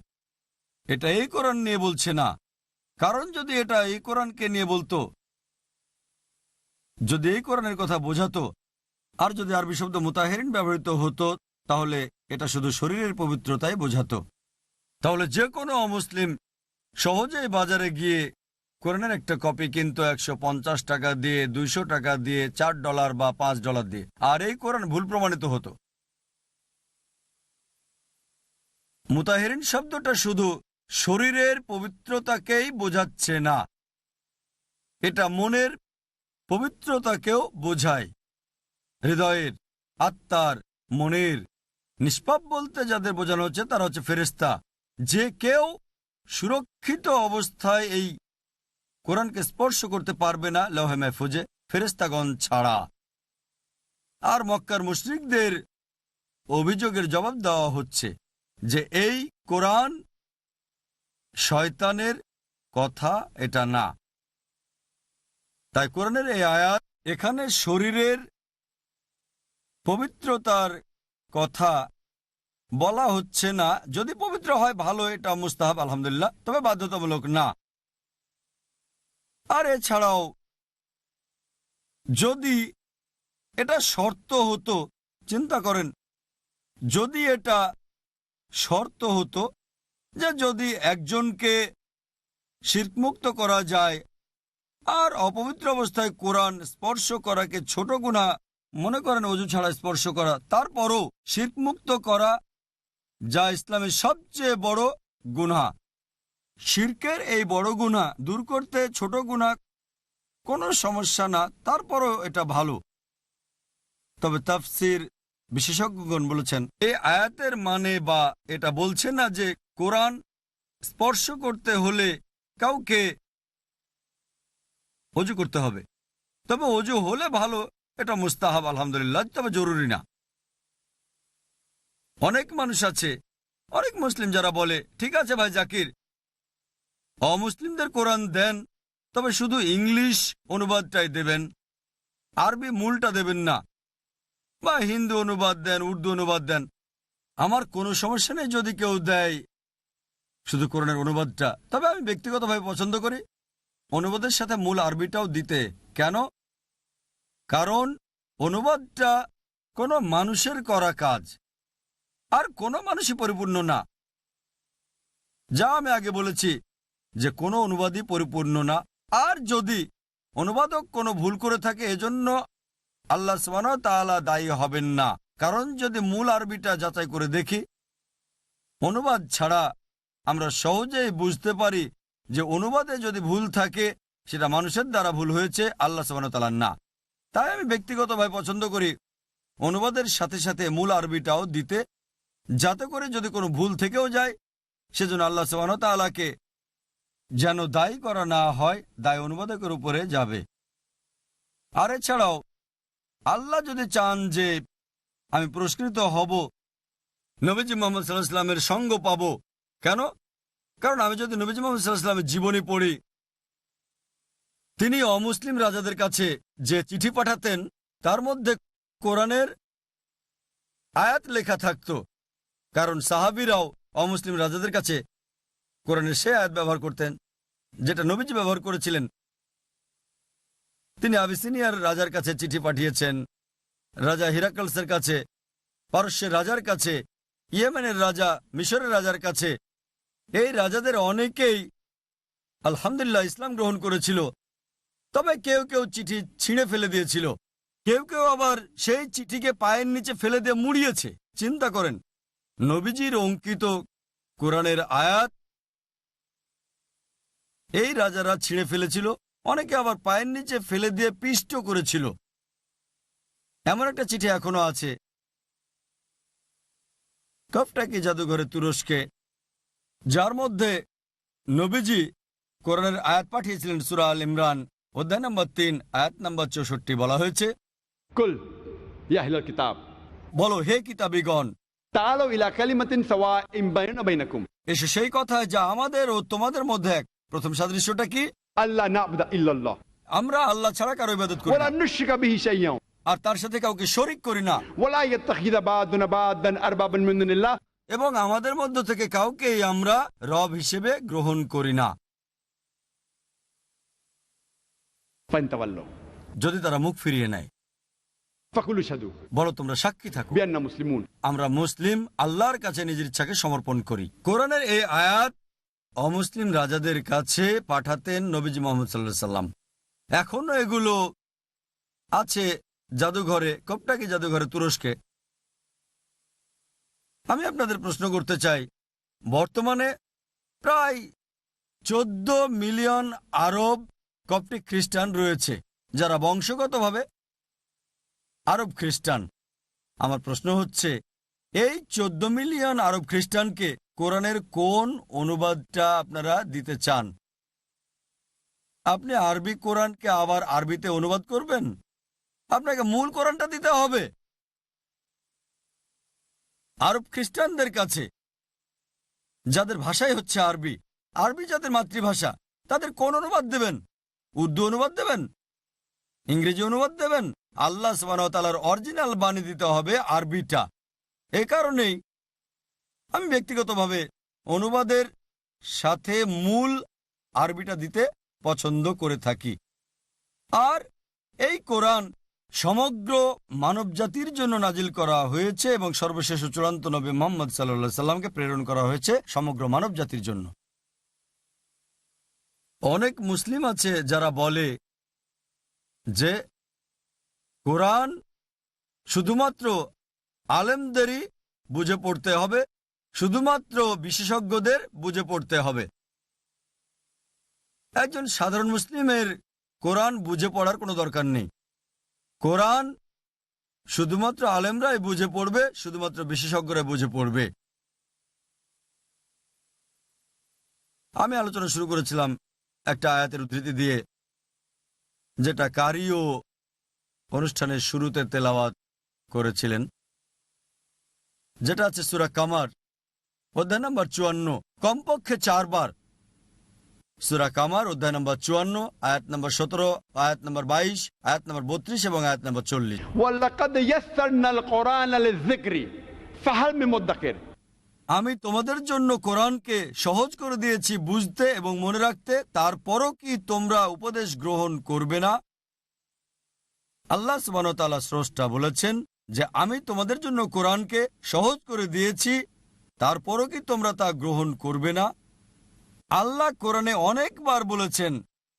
এটা এই কোরআন নিয়ে বলছে না। কারণ যদি এটা এই কোরআনকে নিয়ে বলতো, যদি এই কোরআনের কথা বোঝাতো, আর যদি আরবি শব্দ মুতাহিরিন ব্যবহৃত হতো, তাহলে এটা শুধু শরীরের পবিত্রতাই বোঝাতো। তাহলে যে কোনো অমুসলিম সহজেই বাজারে গিয়ে কোরআনের একটা কপি কিনতো 150 টাকা দিয়ে, 200 টাকা দিয়ে, $4 বা $5 দিয়ে, আর এই কোরআন ভুল প্রমাণিত হতো। মুতাহিরিন শব্দটা শুধু শরীরের পবিত্রতাকেই বোঝাচ্ছে না, এটা মনের পবিত্রতাকেও বোঝায়। হৃদয়ের, আত্মার, মনের নিষ্পাপ বলতে যাদের বোঝানো হচ্ছে তারা হচ্ছে ফেরেশতা। যে কেউ সুরক্ষিত অবস্থায় এই কোরআনকে স্পর্শ করতে পারবে না লওহে মাহফুজে, ফেরেশতাগণ ছাড়া। আর মক্কার মুশরিকদের অভিযোগের জবাব দেওয়া হচ্ছে যে এই কোরআন শয়তানের কথা, এটা না। তাই কোরআনের এই আয়াত এখানে শরীরের পবিত্রতার কথা বলা হচ্ছে না। যদি পবিত্র হয় ভালো, এটা মুস্তাহাব আলহামদুলিল্লাহ, তবে বাধ্যতামূলক না। আর এছাড়াও যদি এটা শর্ত হতো, চিন্তা করেন, যদি এটা শর্ত হতো যে যদি একজনকে শিরকমুক্ত করা যায় আর অপবিত্র অবস্থায় কোরআন স্পর্শ করাকে ছোট গুনাহ মনে করেন, ওযু ছাড়া স্পর্শ করা, তারপরও শিরকমুক্ত করা যা ইসলামের সবচেয়ে বড় গুনাহ। শিরকের এই বড় গুনাহ দূর করতে ছোট গুনাহ কোনো সমস্যা না, তারপরও এটা ভালো। তবে তাফসীর বিশেষজ্ঞগণ বলেছেন এই আয়াতের মানে বা এটা বলছে না যে কোরআন স্পর্শ করতে হলে কাউকে ওযু করতে হবে। তবে ওযু হলে ভালো, এটা মুস্তাহাব আলহামদুলিল্লাহ, তবে জরুরি না। অনেক মানুষ আছে, অনেক মুসলিম যারা বলে ঠিক আছে ভাই জাকির, অমুসলিমদের কোরআন দেন, তবে শুধু ইংলিশ অনুবাদটাই দেবেন, আরবি মূলটা দেবেন না। বা হিন্দি অনুবাদ দেন, উর্দু অনুবাদ দেন, আমার কোনো সমস্যা নেই যদি কেউ দেয় শুধু কোরআনের অনুবাদটা। তবে আমি ব্যক্তিগতভাবে পছন্দ করি অনুবাদের সাথে মূল আরবিটাও দিতে। কেন? কারণ অনুবাদটা কোনো মানুষের করা কাজ, আর কোনো মানুষই পরিপূর্ণ না। যা আমি আগে বলেছি যে কোনো অনুবাদই পরিপূর্ণ না। আর যদি অনুবাদক কোনো ভুল করে থাকে, এজন্য আল্লাহ সুবহানাহু ওয়া তাআলা দায়ী হবেন না। কারণ যদি মূল আরবিটা যাচাই করে দেখি, অনুবাদ ছাড়া আমরা সহজেই বুঝতে পারি যে অনুবাদে যদি ভুল থাকে সেটা মানুষের দ্বারা ভুল হয়েছে, আল্লাহ সুবহানাহু ওয়া তাআলা না। তাই আমি ব্যক্তিগতভাবে পছন্দ করি অনুবাদের সাথে সাথে মূল আরবিটাও দিতে, যাতে করে যদি কোনো ভুল থেকেও যায় সেজন্য আল্লাহ সুবহানাহু ওয়া তাআলাকে যেন দায়ী করা না হয়, দায় অনুবাদকের উপরে যাবে। আর এছাড়াও আল্লাহ যদি চান যে আমি পুরস্কৃত হব, নবীজি মুহাম্মদ সাল্লাল্লাহু আলাইহি ওয়াসাল্লামের সঙ্গ পাব। কেন? কারণ আমি যদি নবীজি মুহাম্মদ সাল্লাল্লাহু আলাইহি ওয়াসাল্লামের জীবনী পড়ি, তিনি অমুসলিম রাজাদের কাছে যে চিঠি পাঠাতেন তার মধ্যে কোরআনের আয়াত লেখা থাকত। কারণ সাহাবীরাও অমুসলিম রাজাদের কাছে কোরআনের সে আয়াত ব্যবহার করতেন যেটা নবীজি ব্যবহার করেছিলেন। তিনি আবিসিনিয়ার রাজার কাছে চিঠি পাঠিয়েছেন, রাজা হিরাক্লসের কাছে, পারস্যের রাজার কাছে, ইয়েমেনের রাজা, মিশরের রাজার কাছে। এই রাজাদের অনেকেই আলহামদুলিল্লাহ ইসলাম গ্রহণ করেছিল। তবে কেউ কেউ চিঠি ছিঁড়ে ফেলে দিয়েছিল, কেউ কেউ আবার সেই চিঠিকে পায়ের নিচে ফেলে দিয়ে মুড়িয়েছে। চিন্তা করেন, নবীজির অঙ্কিত কোরআনের আয়াত এই রাজারা ছিঁড়ে ফেলেছিল, অনেকে আবার পায়ের নিচে ফেলে দিয়ে পিষ্ট করেছিল। এমন একটা চিঠি এখনো আছে কফটাকি জাদুঘরে তুরস্কে, যার মধ্যে নবীজি কোরআনের আয়াত পাঠিয়েছিলেন। সূরা আল ইমরান অধ্যায় নম্বর 3 আয়াত নম্বর 64 বলা হয়েছে, कुल या अहलल किताब বলো হে কিতাবীগণ, तालो इला कलिमतिन सवाइम बैना बैनकुम, এসে সেই কথা যা আমাদের ও তোমাদের মধ্যে এক। प्रथम সাদৃশ্যটা কি? अल्लाह नाबुदा इल्लल्लाह আমরা আল্লাহ ছাড়া কারো ইবাদত করি वला না, नुश्रिका बिही शैय्यन আর তার সাথে কাউকে শরীক করি না, वला यत्तखिद बादुना बादन अरबाबन मिन दुनिल्लाह, এবং আমাদের মধ্য থেকে কাউকেই আমরা রব হিসেবে গ্রহণ করি না। फंतवल्लो যদি তারা মুখ ফিরিয়ে নেয়, फकुलु शदू বলো তোমরা সাক্ষী থাকো बिअन्ना मुस्लिमून, আমরা মুসলিম, আল্লাহর কাছে নিজের ইচ্ছাকে সমর্পণ করি। কোরআনের এই আয়াত অমুসলিম রাজাদের কাছে পাঠাতেন নবীজি মুহাম্মদ সাল্লাল্লাহু আলাইহি সাল্লাম। এখনো এগুলো আছে জাদুঘরে, কপটাকি জাদুঘরে তুরস্কে। আমি আপনাদের প্রশ্ন করতে চাই, বর্তমানে প্রায় 14 মিলিয়ন আরব কপটিক খ্রিস্টান রয়েছে যারা বংশগতভাবে আরব খ্রিস্টান। আমার প্রশ্ন হচ্ছে, এই 14 মিলিয়ন আরব খ্রিস্টানকে কোরআনের কোন অনুবাদটা আপনারা দিতে চান? আপনি আরবি কোরআনকে আবার আরবিতে অনুবাদ করবেন? আপনাকে মূল কোরআনটা দিতে হবে। আরব খ্রিস্টানদের কাছে যাদের ভাষাই হচ্ছে আরবি, আরবি যাদের মাতৃভাষা, তাদের কোন অনুবাদ দেবেন? উর্দু অনুবাদ দেবেন? ইংরেজি অনুবাদ দেবেন? আল্লাহ সুবহানাহু ওয়া তাআলার অরিজিনাল বাণী দিতে হবে আরবিটা। এই কারণেই আমি ব্যক্তিগতভাবে অনুবাদের সাথে মূল আরবিটা দিতে পছন্দ করে থাকি। আর এই কোরআন সমগ্র মানবজাতির জন্য নাজিল করা হয়েছে এবং সর্বশেষ ও চূড়ান্ত নবী মুহাম্মদ সাল্লাল্লাহু আলাইহি সাল্লামকে প্রেরণ করা হয়েছে সমগ্র মানবজাতির জন্য। অনেক মুসলিম আছে যারা বলে যে কোরআন শুধুমাত্র আলেমদেরই বুঝে পড়তে হবে, শুধুমাত্র বিশেষজ্ঞদের বুঝে পড়তে হবে। একজন সাধারণ মুসলিমের কোরআন বুঝে পড়ার কোনো দরকার নেই। কোরআন শুধুমাত্র আলেমরাই বুঝে পড়বে, শুধুমাত্র বিশেষজ্ঞরা বুঝে পড়বে। আমি আলোচনা শুরু করেছিলাম একটা আয়াতের উদ্ধৃতি দিয়ে, যেটা কারিও অনুষ্ঠানের শুরুতে তেলাওয়াত করেছিলেন, যেটা আছে সূরা কামার অধ্যায় নম্বর 54, কমপক্ষে 4 বার সূরা কামার অধ্যায় নম্বর 54, আয়াত নম্বর 17, আয়াত নম্বর 22, আয়াত নম্বর 32 এবং আয়াত নম্বর 40। ওয়ালাকাদ ইয়াসসারনাল কুরআনা লিযিকরি ফাহাল মিন মুদ্দাকির। আমি তোমাদের জন্য কোরআনকে সহজ করে দিয়েছি বুঝতে এবং মনে রাখতে, তারপরও কি তোমরা উপদেশ গ্রহণ করবে না? আল্লাহ সুবহানাহু ওয়া তাআলা স্রষ্টা বলেছেন যে আমি তোমাদের জন্য কোরআনকে সহজ করে দিয়েছি, তারপরও কি তোমরা তা গ্রহণ করবে না? আল্লাহ কোরআনে অনেকবার বলেছেন,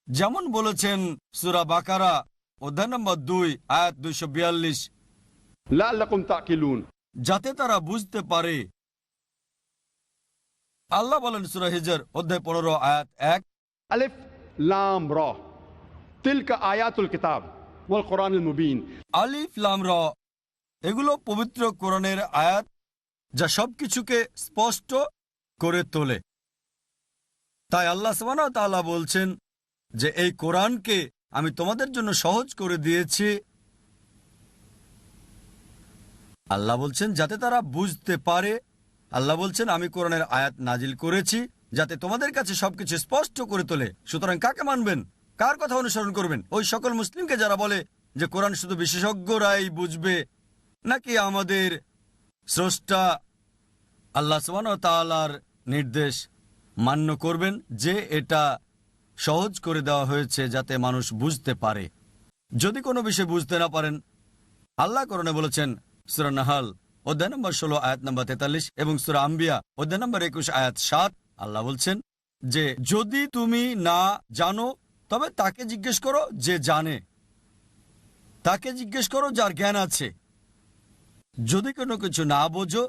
যেমন বলেছেন সূরা বাকারা অধ্যায় নম্বর 2 আয়াত 242, লাআল্লাকুম তাকিলুন, যাতে তারা বুঝতে পারে। আল্লাহ বলেন সূরা হিজর অধ্যায় 15 আয়াত 1, আলিফ লাম রা তিলকা আয়াতুল কিতাব ওয়াল কুরআনিল মুবিন। আলিফ লাম র, এগুলো পবিত্র কোরআনের আয়াত যা সবকিছুকে স্পষ্ট করে তোলে। তাই আল্লাহ সুবহানাহু ওয়া তাআলা বলছেন যে এই কোরআনকে আমি তোমাদের জন্য সহজ করে দিয়েছি। আল্লাহ বলছেন যাতে তারা বুঝতে পারে। আল্লাহ বলছেন আমি কোরআনের আয়াত নাজিল করেছি যাতে তোমাদের কাছে সবকিছু স্পষ্ট করে তোলে। সুতরাং কাকে মানবেন, কার কথা অনুসরণ করবেন? ওই সকল মুসলিমকে যারা বলে যে কোরআন শুধু বিশেষজ্ঞরাই বুঝবে, নাকি আমাদের স্রষ্টা আল্লাহ সুবহানাহু ওয়া তাআলার নির্দেশ মান্য করবেন যে এটা সহজ করে দেওয়া হয়েছে যাতে মানুষ বুঝতে পারে? যদি কোনো বিষয় বুঝতে না পারেন, আল্লাহ কোরআনে বলেছেন সূরা নাহাল অধ্যায় নম্বর 16 আয়াত নম্বর 43 এবং সূরা আম্বিয়া অধ্যায় নম্বর 21 আয়াত 7, আল্লাহ বলছেন যে যদি তুমি না জানো তবে তাকে জিজ্ঞেস করো যে জানে, তাকে জিজ্ঞেস করো যার জ্ঞান আছে। যদি কোনো কিছু না বোঝো,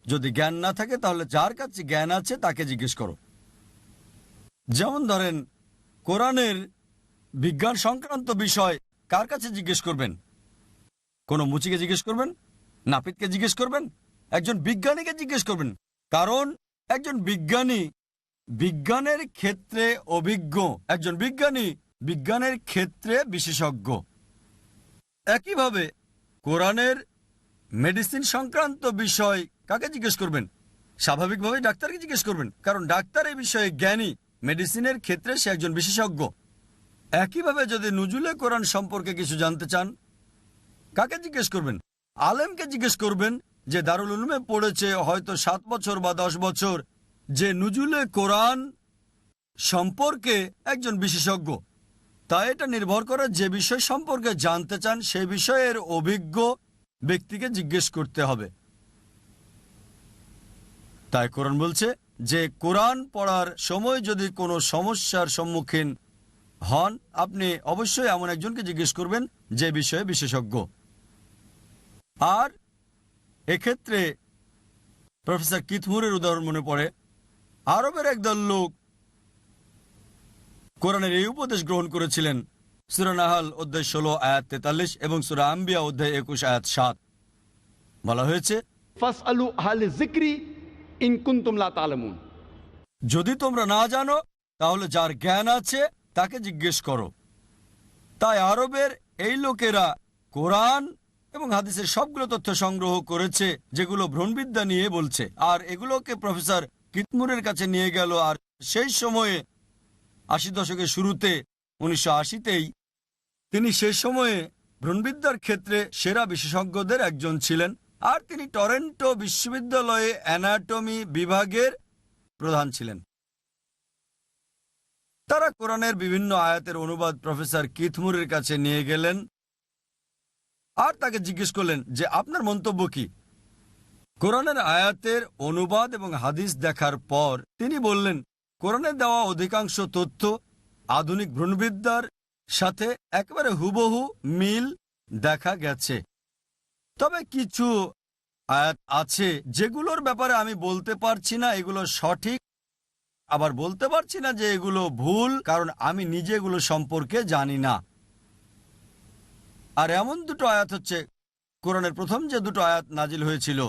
যদি জ্ঞান না থাকে, তাহলে যার কাছে জ্ঞান আছে তাকে জিজ্ঞেস করো। যেমন ধরেন কোরআনের বিজ্ঞান সংক্রান্ত বিষয় কার কাছে জিজ্ঞেস করবেন? কোনো মুচিকে জিজ্ঞেস করবেন? নাপিতকে জিজ্ঞেস করবেন? একজন বিজ্ঞানীকে জিজ্ঞেস করবেন, কারণ একজন বিজ্ঞানী বিজ্ঞানের ক্ষেত্রে অভিজ্ঞ, একজন বিজ্ঞানী বিজ্ঞানের ক্ষেত্রে বিশেষজ্ঞ। একইভাবে কোরআনের মেডিসিন সংক্রান্ত বিষয় কাকে জিজ্ঞেস করবেন? স্বাভাবিকভাবে ডাক্তারকে জিজ্ঞেস করবেন, কারণ ডাক্তার এই বিষয়ে জ্ঞানী, মেডিসিনের ক্ষেত্রে সে একজন বিশেষজ্ঞ। একইভাবে যদি নুজুলে কোরআন সম্পর্কে কিছু জানতে চান, কাকে জিজ্ঞেস করবেন? আলেমকে জিজ্ঞেস করবেন যে দারুল উলুমে পড়েছে হয়তো 7 বছর বা 10 বছর, যে নুজুলে কোরআন সম্পর্কে একজন বিশেষজ্ঞ। তাই এটা নির্ভর করে যে বিষয় সম্পর্কে জানতে চান সে বিষয়ের অভিজ্ঞ ব্যক্তিকে জিজ্ঞেস করতে হবে। তাই কোরআন বলছে যে কোরআন পড়ার সময় যদি কোনো সমস্যার সম্মুখীন হন, আপনি অবশ্যই এমন একজনকে জিজ্ঞেস করবেন যে বিষয়ে বিশেষজ্ঞ। আর এক্ষেত্রে প্রফেসর কিথ মুরের উদাহরণ মনে পড়ে। আরবের একদল লোক কোরআনের এই উপদেশ গ্রহণ করেছিলেন। সূরা নাহাল অধ্যায় 16 আয়াত 43 এবং সূরা আম্বিয়া অধ্যায় 21 আয়াত 7 বলা হয়েছে ফাসআলু আহলে যিকরি ইন কুনতুম লা তা'লামুন। যদি তোমরা না জানো তাহলে যার জ্ঞান আছে তাকে জিজ্ঞেস করো। তাই আরবের এই লোকেরা কোরআন এবং হাদিসের সবগুলো তথ্য সংগ্রহ করেছে যেগুলো ভ্রূণবিদ্যা নিয়ে বলছে, আর এগুলোকে প্রফেসর কিথমুরের কাছে নিয়ে গেল। আর সেই সময়ে 80 দশকের শুরুতে 1980তেই তিনি সেই সময়ে ভ্রূণবিদ্যার ক্ষেত্রে সেরা বিশেষজ্ঞদের একজন ছিলেন, আর তিনি টরন্টো বিশ্ববিদ্যালয়ে অ্যানাটমি বিভাগের প্রধান ছিলেন। তারা কোরআনের বিভিন্ন আয়াতের অনুবাদ প্রফেসর কিথমুরের কাছে নিয়ে গেলেন আর তাকে জিজ্ঞেস করলেন যে আপনার মন্তব্য কি? কোরআনের আয়াতের অনুবাদ এবং হাদিস দেখার পর তিনি বললেন কোরআনে দেওয়া অধিকাংশ তথ্য আধুনিক ভ্রূণবিদ্যার সাথে একেবারে হুবহু মিল দেখা গেছে, তবে কিছু আয়াত আছে যেগুলোর ব্যাপারে আমি বলতে পারছি না এগুলো সঠিক, আবার বলতে পারছি না যে এগুলো ভুল, কারণ আমি নিজে এগুলো সম্পর্কে জানি না। আর এমন দুটো আয়াত হচ্ছে কোরআনের প্রথম যে দুটো আয়াত নাজিল হয়েছিল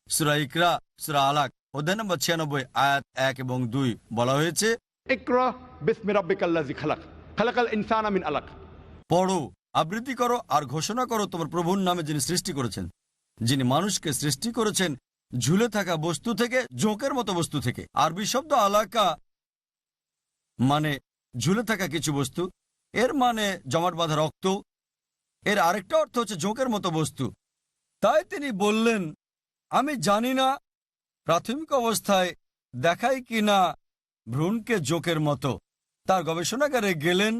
সূরা ইকরা, সূরা আলাক অধ্যায় নম্বর 96 আয়াত 1 এবং 2 বলা হয়েছে ইকরা বিসমি রাব্বিকাল্লাযী খালাক খালাকাল ইনসানা মিন আলাক। পড়ো, আবৃত্তি করো আর ঘোষণা করো তোমার প্রভুর নামে যিনি সৃষ্টি করেছেন, যিনি মানুষকে সৃষ্টি করেছেন ঝুলে থাকা বস্তু থেকে, জোঁকের মতো বস্তু থেকে। আরবি শব্দ আলাকা মানে ঝুলে থাকা কিছু বস্তু, এর মানে জমাট বাঁধা রক্ত, এর আরেকটা অর্থ হচ্ছে জোঁকের মতো বস্তু। তাই তিনি বললেন, আমি জানি না প্রাথমিক অবস্থায় দেখায় কি না ভ্রূণকে জোঁকের মতো। তার গবেষণাগারে গেলেন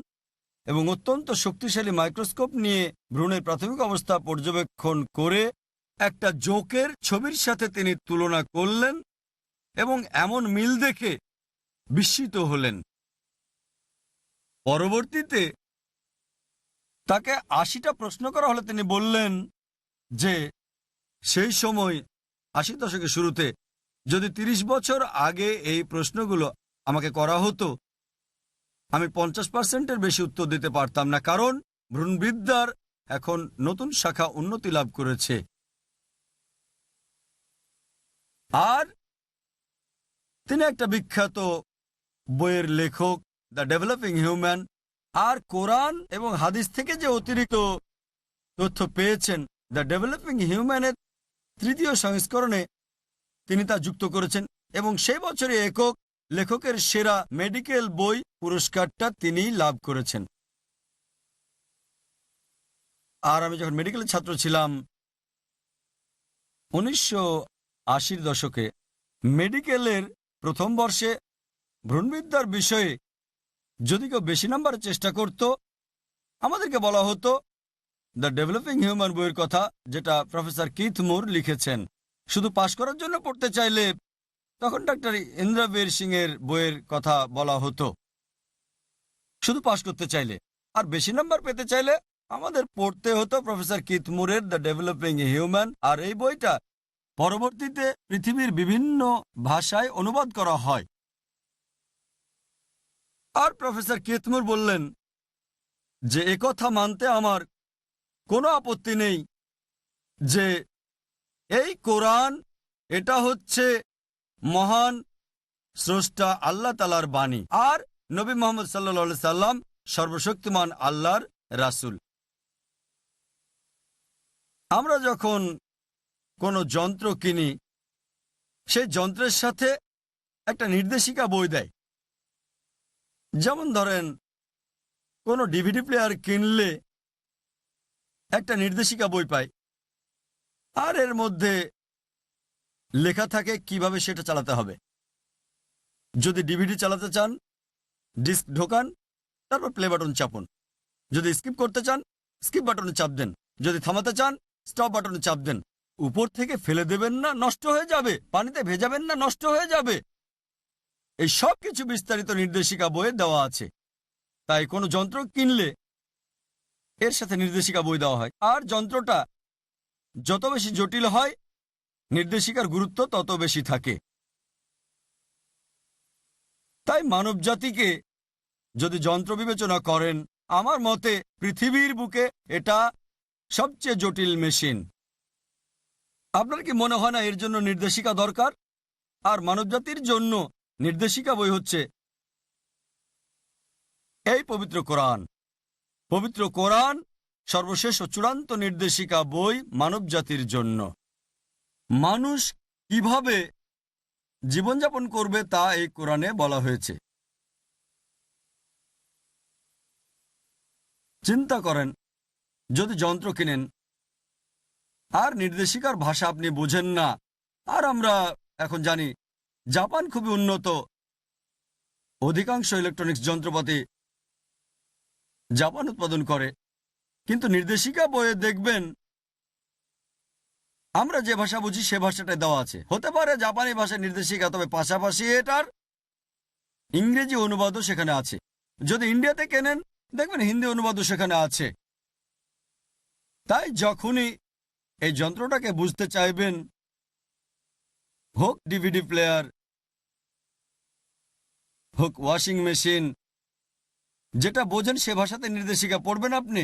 এবং অত্যন্ত শক্তিশালী মাইক্রোস্কোপ নিয়ে ভ্রূণের প্রাথমিক অবস্থা পর্যবেক্ষণ করে একটা জোঁকের ছবির সাথে তিনি তুলনা করলেন এবং এমন মিল দেখে বিস্মিত হলেন। পরবর্তীতে তাকে ৮০টা প্রশ্ন করা হলে তিনি বললেন যে সেই সময় ৮০ দশকের শুরুতে যদি ৩০ বছর আগে এই প্রশ্নগুলো আমাকে করা হতো, আমি ৫০%-এর বেশি উত্তর দিতে পারতাম না, কারণ ভ্রূণবিদ্যার এখন নতুন শাখা উন্নতি লাভ করেছে। আর তিনি একটা বিখ্যাত বইয়ের লেখক, দ্য ডেভেলপিং হিউম্যান। আর কোরআন এবং হাদিস থেকে যে অতিরিক্ত তথ্য পেয়েছেন, দ্য ডেভেলপিং হিউম্যানের ৩য় সংস্করণে তিনি তা যুক্ত করেছেন এবং সেই বছরে একক লেখকের সেরা মেডিকেল বই পুরস্কারটা তিনিই লাভ করেছেন। আর আমি যখন মেডিকেলের ছাত্র ছিলাম ১৯৮০ দশকে, মেডিকেলের প্রথম বর্ষে ভ্রূণবিদ্যার বিষয়ে যদি কেউ বেশি নাম্বারের চেষ্টা করত, আমাদেরকে বলা হতো দ্য ডেভেলপিং হিউম্যান বইয়ের কথা, যেটা প্রফেসর কিথ মুর লিখেছেন। শুধু পাশ করার জন্য পড়তে চাইলে তখন ডাক্তার ইন্দ্রবীর সিং এর বইয়ের কথা বলা হতো, শুধু পাশ করতে চাইলে। আর বেশি নাম্বার পেতে চাইলে আমাদের পড়তে হতো প্রফেসর কিথ মুরের দ্য ডেভেলপিং হিউম্যান। আর এই বইটা পরবর্তীতে পৃথিবীর বিভিন্ন ভাষায় অনুবাদ করা হয়। আর প্রফেসর কিথ মুর বললেন যে একথা মানতে আমার কোনো আপত্তি নেই যে এই কোরআন, এটা হচ্ছে মহান স্রষ্টা আল্লাহ তাআলার বাণী, আর নবী মুহাম্মদ সাল্লাল্লাহু আলাইহি সাল্লাম সর্বশক্তিমান আল্লাহর রাসূল। আমরা যখন কোনো যন্ত্র কিনি, সেই যন্ত্রের সাথে একটা নির্দেশিকা বই দেয়। যেমন ধরেন কোনো ডিভিডি প্লেয়ার কিনলে একটা নির্দেশিকা বই পায়, আর এর মধ্যে লেখা থাকে কিভাবে সেটা চালাতে হবে। যদি ডিভিডি চালাতে চান, ডিস্ক ঢোকান, তারপর প্লে বাটন চাপুন। যদি স্কিপ করতে চান, স্কিপ বাটনে চাপ দেন। যদি থামাতে চান, স্টপ বাটনে চাপ দেন। উপর থেকে ফেলে দেবেন না, নষ্ট হয়ে যাবে। পানিতে ভেজাবেন না, নষ্ট হয়ে যাবে। এই সব কিছু বিস্তারিত নির্দেশিকা বইয়ে দেওয়া আছে। তাই কোনো যন্ত্র কিনলে এর সাথে নির্দেশিকা বই দেওয়া হয়। আর যন্ত্রটা যত বেশি জটিল হয়, নির্দেশিকার গুরুত্ব তত বেশি থাকে। তাই মানব জাতিকে যদি যন্ত্র বিবেচনা করেন, আমার মতে পৃথিবীর বুকে এটা সবচেয়ে জটিল মেশিন। আপনার কি মনে হয় না এর জন্য নির্দেশিকা দরকার? আর মানবজাতির জন্য নির্দেশিকা বই হচ্ছে এই পবিত্র কোরআন। পবিত্র কোরআন সর্বশেষ ও চূড়ান্ত নির্দেশিকা বই মানব জাতির জন্য। মানুষ কিভাবে জীবনযাপন করবে তা এই কোরআনে বলা হয়েছে। চিন্তা করেন, যদি যন্ত্র কিনেন আর নির্দেশিকার ভাষা আপনি বোঝেন না, আর আমরা এখন জানি জাপান খুবই উন্নত, অধিকাংশ ইলেকট্রনিক্স যন্ত্রপাতি জাপান উৎপাদন করে, কিন্তু নির্দেশিকা বইয়ে দেখবেন আমরা যে ভাষা বুঝি সে ভাষাটাই দেওয়া আছে। হতে পারে জাপানি ভাষার নির্দেশিকা, তবে পাশাপাশি এটার ইংরেজি অনুবাদও সেখানে আছে। যদি ইন্ডিয়াতে কেনেন, দেখবেন হিন্দি অনুবাদও সেখানে আছে। তাই যখনই এই যন্ত্রটাকে বুঝতে চাইবেন, হোক ডিভিডি প্লেয়ার, হোক ওয়াশিং মেশিন, যেটা বোঝেন সে ভাষাতে নির্দেশিকা পড়বেন আপনি।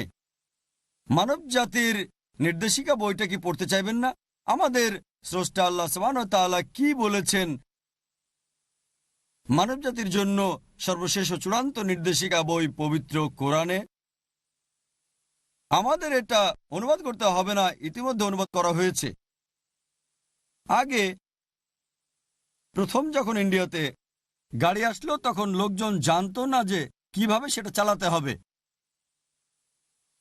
মানব জাতির নির্দেশিকা বইটা কি পড়তে চাইবেন না? আমাদের স্রষ্টা আল্লাহ সুবহানাহু ওয়া তাআলা কি বলেছেন মানব জাতির জন্য সর্বশেষ ও চূড়ান্ত নির্দেশিকা বই পবিত্র কোরআনে? আমাদের এটা অনুবাদ করতে হবে না, ইতিমধ্যে অনুবাদ করা হয়েছে। আগে প্রথম যখন ইন্ডিয়াতে গাড়ি আসলো তখন লোকজন জানতো না যে কিভাবে সেটা চালাতে হবে।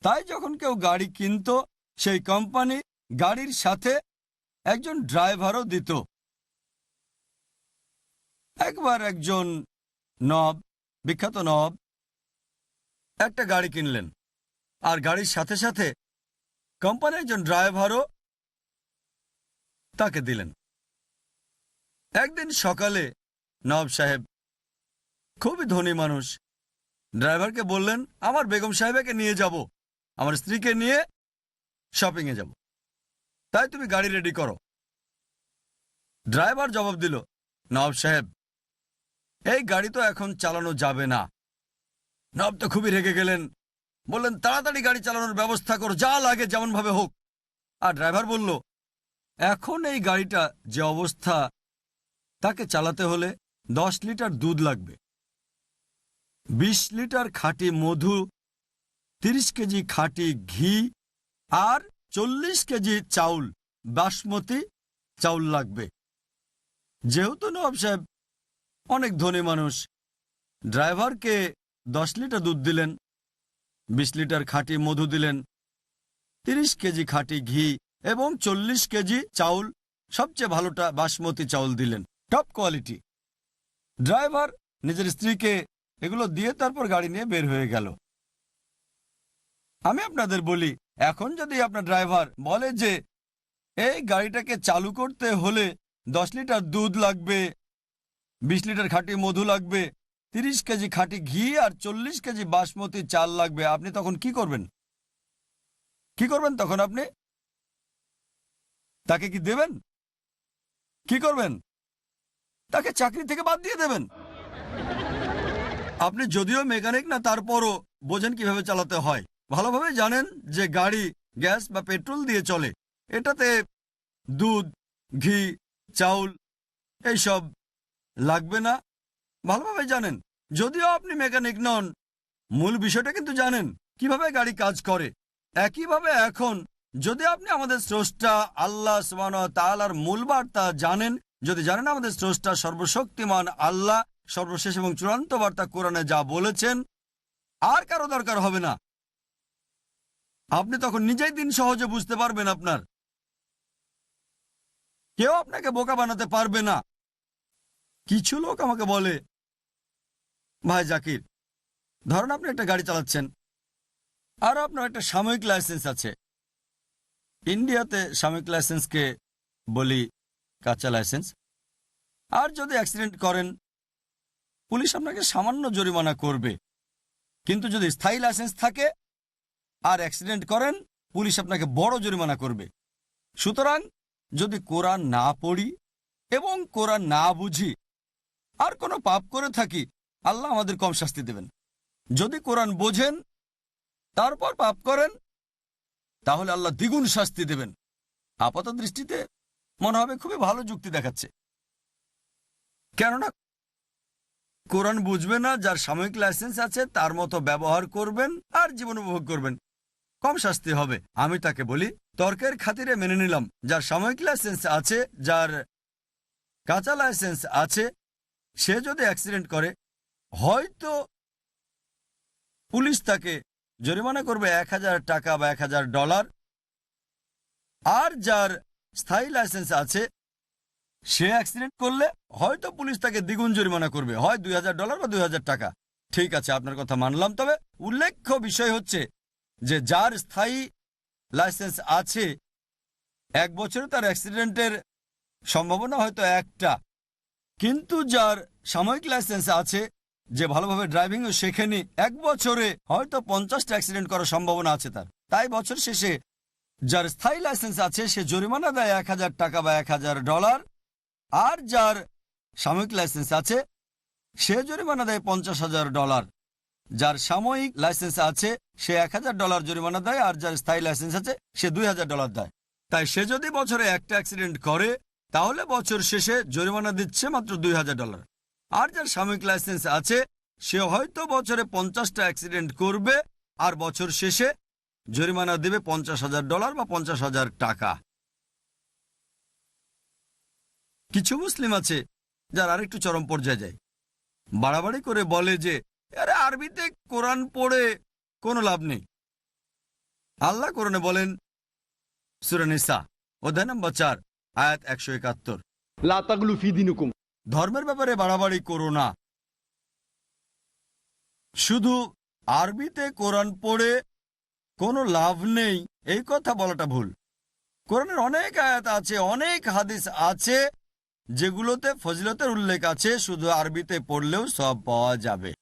তাই যখন কেউ গাড়ি কিনতো সেই কোম্পানি গাড়ির সাথে একজন ড্রাইভারও দিত। একবার একজন নবাব, বিখ্যাত নবাব, একটা গাড়ি কিনলেন আর গাড়ির সাথে সাথে কোম্পানির একজন ড্রাইভারও তাকে দিলেন। একদিন সকালে নবাব সাহেব, খুবই ধনী মানুষ, ড্রাইভারকে বললেন, আমার বেগম সাহেবাকে নিয়ে যাব, আমার স্ত্রীকে নিয়ে শপিংয়ে যাব, তাই তুমি গাড়ি রেডি করো। ড্রাইভার জবাব দিল, নবাব সাহেব, এই গাড়ি তো এখন চালানো যাবে না। নবাব তো খুবই রেগে গেলেন, বললেন, তাড়াতাড়ি গাড়ি চালানোর ব্যবস্থা করো, যা লাগে যেমন ভাবে হোক। আর ড্রাইভার বলল, এখন এই গাড়িটা যে অবস্থা, তাকে চালাতে হলে 10 লিটার দুধ লাগবে, 20 লিটার খাঁটি মধু, 30 কেজি খাঁটি ঘি আর 40 কেজি চাউল, বাসমতি চাউল লাগবে। যেহেতু নবাব সাহেব অনেক ধনী মানুষ, ড্রাইভারকে 10 লিটার দুধ দিলেন, 20 লিটার খাঁটি মধু দিলেন, 30 কেজি খাঁটি ঘি এবং 40 কেজি চাউল, সবচেয়ে ভালোটা বাসমতি চাউল দিলেন, টপ কোয়ালিটি। ড্রাইভার নিজের স্ত্রীকে এগুলো দিয়ে তারপর গাড়ি নিয়ে বের হয়ে গেল। আমি আপনাদের বলি, এখন যদি আপনার ড্রাইভার বলে যে এই গাড়িটাকে চালু করতে হলে 10 লিটার দুধ লাগবে, 20 লিটার খাঁটি মধু লাগবে, 30 কেজি খাঁটি ঘি আর 40 কেজি বাসমতি চাল লাগবে, আপনি তখন কি করবেন? কি করবেন তখন? আপনি তাকে কি দেবেন? কি করবেন? তাকে চাকরি থেকে বাদ দিয়ে দেবেন। আপনি যদিও মেকানিক না, তারপরও বোঝেন কিভাবে চালাতে হয়, ভালোভাবে জানেন যে গাড়ি গ্যাস বা পেট্রোল দিয়ে চলে, এটাতে দুধ, ঘি, চাউল এইসব লাগবে না, ভালোভাবে জানেন। যদিও আপনি মেকানিক নন, মূল বিষয়টা কিন্তু জানেন কিভাবে গাড়ি কাজ করে। একইভাবে এখন যদি আপনি আমাদের স্রষ্টা আল্লাহ সুবহানাহু ওয়া তাআলার মূল বার্তা জানেন, যদি জানেন আমাদের স্রষ্টা সর্বশক্তিমান আল্লাহ সর্বশেষ এবং চূড়ান্ত বার্তা কোরআনে যা বলেছেন, আর কারো দরকার হবে না। আপনি তখন নিজেই দিন সহজে বুঝতে পারবেন। আপনার কেউ আপনাকে বোকা বানাতে পারবে না। কিছু লোক আমাকে বলে, ভাই জাকির, ধরুন আপনি একটা গাড়ি চালাচ্ছেন আর আপনার একটা সাময়িক লাইসেন্স আছে। ইন্ডিয়াতে সাময়িক লাইসেন্সকে বলি কাঁচা লাইসেন্স। আর যদি অ্যাক্সিডেন্ট করেন, পুলিশ আপনাকে সামান্য জরিমানা করবে। কিন্তু যদি স্থায়ী লাইসেন্স থাকে আর অ্যাক্সিডেন্ট করেন, পুলিশ আপনাকে বড় জরিমানা করবে। সুতরাং যদি কোরআন না পড়ি এবং কোরআন না বুঝি আর কোনো পাপ করে থাকি, আল্লাহ আমাদের কম শাস্তি দেবেন। যদি কোরআন বোঝেন তারপর পাপ করেন, তাহলে আল্লাহ দ্বিগুণ শাস্তি দেবেন। আপাত দৃষ্টিতে মনে হবে খুবই ভালো যুক্তি দেখাচ্ছে, কেননা কোরআন বুঝবে না, যার সাময়িক লাইসেন্স আছে তার মতো ব্যবহার করবেন আর জীবন উপভোগ করবেন, কম শাস্তি হবে। আমি তাকে বলি, তর্কের খাতিরে মেনে নিলাম, যার সাময়িক লাইসেন্স আছে, যার কাঁচা লাইসেন্স আছে, সে যদি অ্যাক্সিডেন্ট করে, হয়তো পুলিশ তাকে জরিমানা করবে 1000 টাকা বা $1000। আর যার স্থায়ী লাইসেন্স আছে, সে অ্যাক্সিডেন্ট করলে হয়তো পুলিশ তাকে দ্বিগুণ জরিমানা করবে, হয় $2000 বা 2000 টাকা। ঠিক আছে, আপনার কথা মানলাম। তবে উল্লেখ্য বিষয় হচ্ছে যে যার স্থায়ী লাইসেন্স আছে, 1 বছরে তার অ্যাক্সিডেন্টের সম্ভাবনা হয়তো একটা, কিন্তু যার সাময়িক লাইসেন্স আছে, যে ভালোভাবে ড্রাইভিংও শেখেনি, 1 বছরে হয়তো 50টা অ্যাক্সিডেন্ট করার সম্ভাবনা আছে তার। তাই বছর শেষে যার স্থায়ী লাইসেন্স আছে সে জরিমানা দেয় 1000 টাকা বা $1000, আর যার সাময়িক লাইসেন্স আছে সে জরিমানা দেয় $50,000। যার সাময়িক লাইসেন্স আছে সে $1000 জরিমানা দেয়, আর যার স্থায়ী লাইসেন্স আছে সে $2000 দেয়। তাই সে যদি বছরে একটা অ্যাক্সিডেন্ট করে, তাহলে বছর শেষে জরিমানা দিচ্ছে মাত্র $2000। আর যার সাময়িক লাইসেন্স আছে, সে হয়তো বছরে 50টা অ্যাক্সিডেন্ট করবে আর বছর শেষে জরিমানা দেবে $50,000 বা 50,000 টাকা। কিছু মুসলিম আছে যার আরেকটু চরম পর্যায়ে যায়। বাড়াবাড়ি করে বলে যে আরে আরবিতে কোরআন পড়ে কোনো লাভ নেই। আল্লাহ কোরআনে বলেন সূরা নিসা অধ্যায় নম্বর 4 আয়াত 171, লা তাগলু ফি দীনিকুম। ধর্মের ব্যাপারে বাড়াবাড়ি করো না। শুধু আরবিতে কোরআন পড়ে কোনো লাভ নেই এই কথা বলাটা ভুল। কোরআনের অনেক আয়াত আছে, অনেক হাদিস আছে যেগুলোতে ফজিলতের উল্লেখ আছে, শুধু আরবিতে পড়লেও সব পাওয়া যাবে।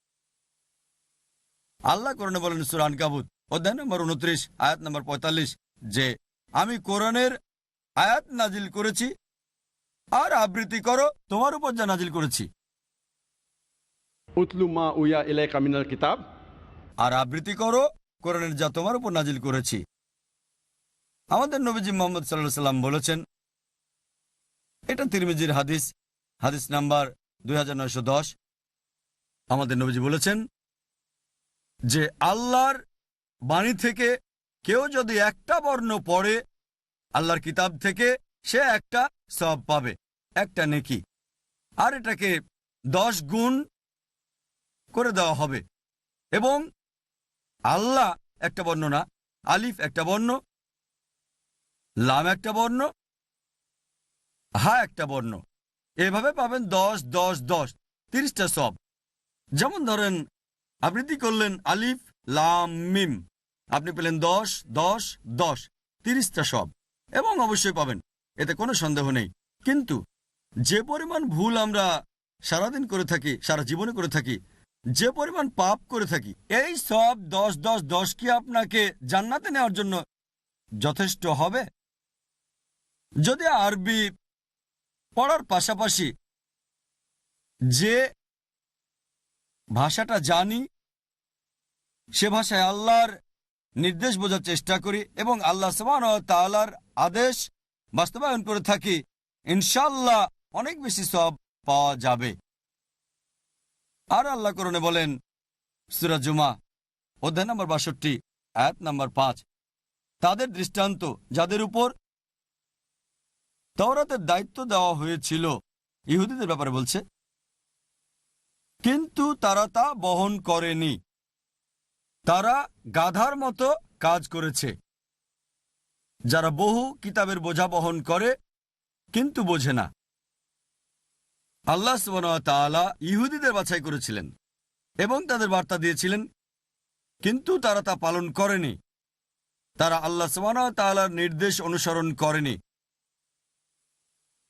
আল্লাহ কোরআনে বলেন সূরা আনকাবুত অধ্যায় নম্বর 29 আয়াত নম্বর 45 যে আমি কোরআনের আয়াত নাজিল করেছি আর আবৃত্তি করো তোমার উপর যা নাজিল করেছি। উতলু মা উয়া ইলাইকা মিনাল কিতাব। আর আবৃত্তি করো কোরআনের যা তোমার উপর নাজিল করেছি। আমাদের নবীজি মুহাম্মদ সাল্লাল্লাহু আলাইহি সাল্লাম বলেছেন, এটা তিরমিজির হাদিস, হাদিস নাম্বার 2910। আমাদের নবীজি বলেছেন যে আল্লাহর বাণী থেকে কেউ যদি একটা বর্ণ পড়ে আল্লাহর কিতাব থেকে, সে একটা সওয়াব পাবে, একটা নেকি, আর এটাকে 10 গুণ করে দেওয়া হবে। এবং আল্লাহ একটা বর্ণ না, আলিফ একটা বর্ণ, লাম একটা বর্ণ, হা একটা বর্ণ, এভাবে পাবেন 10 10 10 30টা সওয়াব। যেমন ধরেন আবৃত্তি করলেন আলিফ লাম মিম, আপনি পেলেন 10 10 10 30টা সওয়াব, এবং অবশ্যই পাবেন, এতে কোনো সন্দেহ নেই। কিন্তু যে পরিমাণ ভুল আমরা সারাদিন করে থাকি, সারা জীবনে করে থাকি, যে পরিমাণ পাপ করে থাকি, এই সব 10 10 10 কি আপনাকে জান্নাতে নেওয়ার জন্য যথেষ্ট হবে? যদি আরবি পড়ার পাশাপাশি যে ভাষাটা জানি সে ভাষায় আল্লাহর নির্দেশ বোঝার চেষ্টা করি এবং আল্লাহ সুবহানাহু ওয়া তাআলার আদেশ বাস্তবায়ন করে থাকি, ইনশাআল্লাহ অনেক বেশি সওয়াব পাওয়া যাবে। আর আল্লাহ কোরআনে বলেন সূরা জুমা অধ্যায় নম্বর 62 আয়াত নম্বর 5, তাদের দৃষ্টান্ত যাদের উপর তাওরাতের দায়িত্ব দেওয়া হয়েছিল, ইহুদিদের ব্যাপারে বলছে, কিন্তু তারা তা বহন করেনি, তারা গাধার মতো কাজ করেছে। যারা বহু কিতাবের বোঝা বহন করে কিন্তু বোঝে না। আল্লাহ সুবহানাহু ওয়া তাআলা ইহুদিদের বাছাই করেছিলেন এবং তাদের বার্তা দিয়েছিলেন, কিন্তু তারা তা পালন করেনি। তারা আল্লাহ সুবহানাহু ওয়া তাআলার নির্দেশ অনুসরণ করেনি।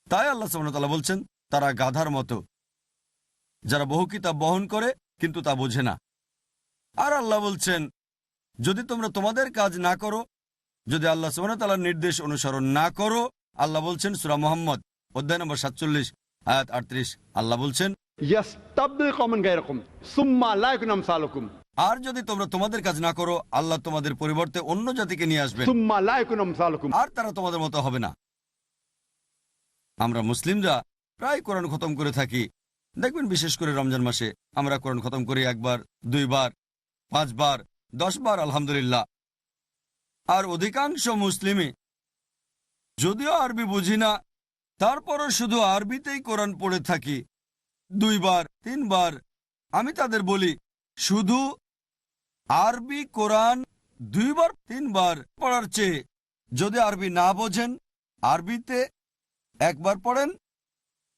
তাই আল্লাহ সুবহানাহু ওয়া তাআলা বলছেন তারা গাধার মতো, যারা বহু কিতাব বহন করে কিন্তু তা বোঝে না। আর আল্লাহ বলছেন যদি তোমরা তোমাদের কাজ না করো, যদি আল্লাহ সুবহানাহু ওয়া তাআলার নির্দেশ অনুসরণ না করো, আল্লাহ বলছেন সূরা মুহাম্মদ অধ্যায় নম্বর 47 আয়াত 38, আল্লাহ বলছেন ইয়াস্তাবদিল কওমান গায়রাকুম সুম্মা লা ইয়াকুনু আমসালুকুম। আর যদি তোমরা তোমাদের কাজ না করো, আল্লাহ তোমাদের পরিবর্তে অন্য জাতিকে নিয়ে আসবেন, সুম্মা লা ইয়াকুনু আমসালুকুম, আর তারা তোমাদের মতো হবে না। আমরা মুসলিমরা প্রায় কোরআন খতম করে থাকি। দেখবেন বিশেষ করে রমজান মাসে আমরা কোরআন খতম করি 1 বার 2 বার 5 বার 10 বার, আলহামদুলিল্লাহ। আর অধিকাংশ মুসলিমই যদিও আরবি বুঝি না, তারপরও শুধু আরবিতেই কোরআন পড়ে থাকি 2 বার 3 বার। আমি তাদের বলি শুধু আরবি কোরআন 2 বার 3 বার পড়ার চেয়ে যদি আরবি না বোঝেন, আরবিতে 1 বার পড়েন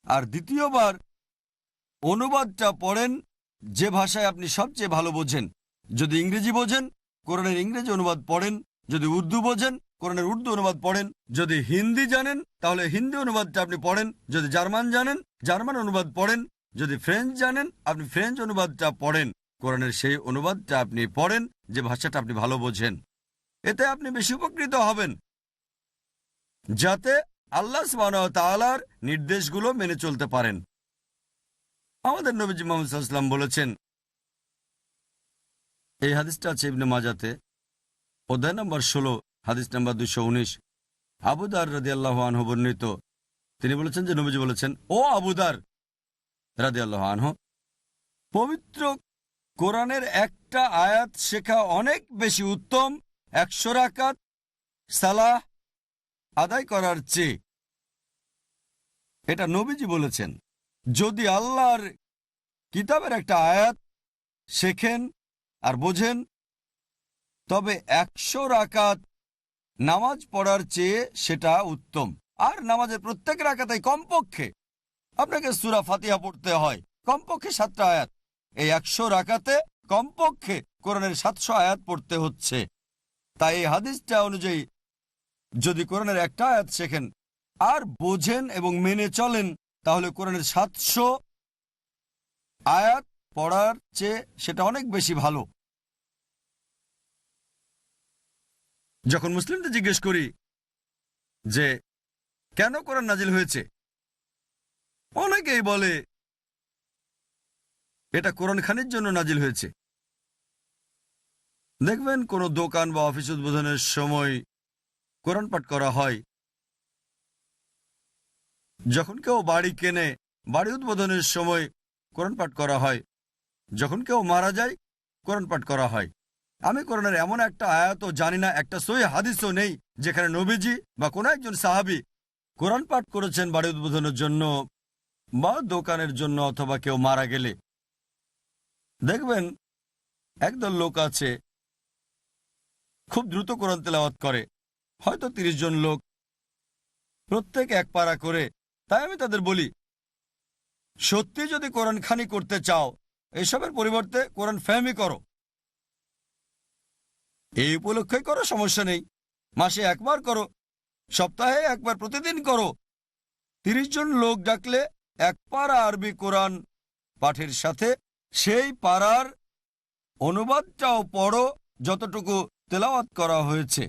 আর দ্বিতীয়বার অনুবাদটা পড়েন যে ভাষায় আপনি সবচেয়ে ভালো বোঝেন। যদি ইংরেজি বোঝেন, কোরআনের ইংরেজি অনুবাদ পড়েন। যদি উর্দু বোঝেন, কোরআনের উর্দু অনুবাদ পড়েন। যদি হিন্দি জানেন তাহলে হিন্দি অনুবাদটা আপনি পড়েন। যদি জার্মান জানেন, জার্মান অনুবাদ পড়েন। যদি ফ্রেঞ্চ জানেন, আপনি ফ্রেঞ্চ অনুবাদটা পড়েন। কোরআনের সেই অনুবাদটা আপনি পড়েন যে ভাষাটা আপনি ভালো বোঝেন। এতে আপনি বেশি উপকৃত হবেন, যাতে আল্লাহ সুবহানাহু ওয়া তাআলার নির্দেশগুলো মেনে চলতে পারেন। আমাদের নবীজি মুহাম্মদ সাল্লাল্লাহু আলাইহি ওয়াসাল্লাম বলেছেন, এই হাদিসটা আছে ইবনে মাজাতে অধ্যায় নম্বর 16 হাদিস নম্বর 219, আবু দার রাদিয়াল্লাহু আনহু বর্ণিত। তিনি বলেছেন যে নবীজি বলেছেন, ও আবু দার রাদিয়াল্লাহু আনহু, পবিত্র কোরআনের একটা আয়াত শেখা অনেক বেশি উত্তম 100 রাকাত সালাহ আদায় করার চেয়ে। এটা নবীজি বলেছেন। যদি আল্লাহর কিতাবের একটা আয়াত শেখেন আর বোঝেন, তবে 100 রাকাত নামাজ পড়ার চেয়ে সেটা উত্তম। আর নামাজের প্রত্যেক রাকাতেই কমপক্ষে আপনাকে সূরা ফাতিহা পড়তে হয়, কমপক্ষে 7টা আয়াত। এই 100 রাকাতে কমপক্ষে কোরআনের 700 আয়াত পড়তে হচ্ছে। তাই এই হাদিসটা অনুযায়ী যদি কোরআনের একটা আয়াত শেখেন আর বোঝেন এবং মেনে চলেন, তাহলে কোরআনের 700 আয়াত পড়ার চেয়ে সেটা অনেক বেশি ভালো। যখন মুসলিমদের জিজ্ঞেস করি যে কেন কোরআন নাজিল হয়েছে, অনেকেই বলে এটা কোরআন খানির জন্য নাজিল হয়েছে। দেখবেন কোনো দোকান বা অফিস উদ্বোধনের সময় কোরআন পাঠ করা হয়। যখন কেউ বাড়ি কেনে, বাড়ি উদ্বোধনের সময় কোরআন পাঠ করা হয়। যখন কেউ মারা যায়, কোরআন পাঠ করা হয়। আমি কোরআনের এমন একটা আয়াতও জানি না, একটা সহিহ হাদিসও নেই যেখানে নবীজি বা কোনো একজন সাহাবী কোরআন পাঠ করেছেন বাড়ি উদ্বোধনের জন্য বা দোকানের জন্য অথবা কেউ মারা গেলে। দেখবেন একদল লোক আছে খুব দ্রুত কোরআন তেলাওয়াত করে, হয়তো 30 জন লোক, প্রত্যেক এক পারা করে। তাই আমি তাদের বলি, সত্যি যদি কোরআন খানি করতে চাও, এসবের পরিবর্তে কোরআন ফাহমি করো। এই উপলক্ষে করো, সমস্যা নেই। মাসে একবার করো, সপ্তাহে একবার, প্রতিদিন করো। 30 জন লোক ডাকলে এক পারা আরবি কোরআন পাঠের সাথে সেই পারার অনুবাদটাও পড়ো যতটুকু তেলাওয়াত করা হয়েছে।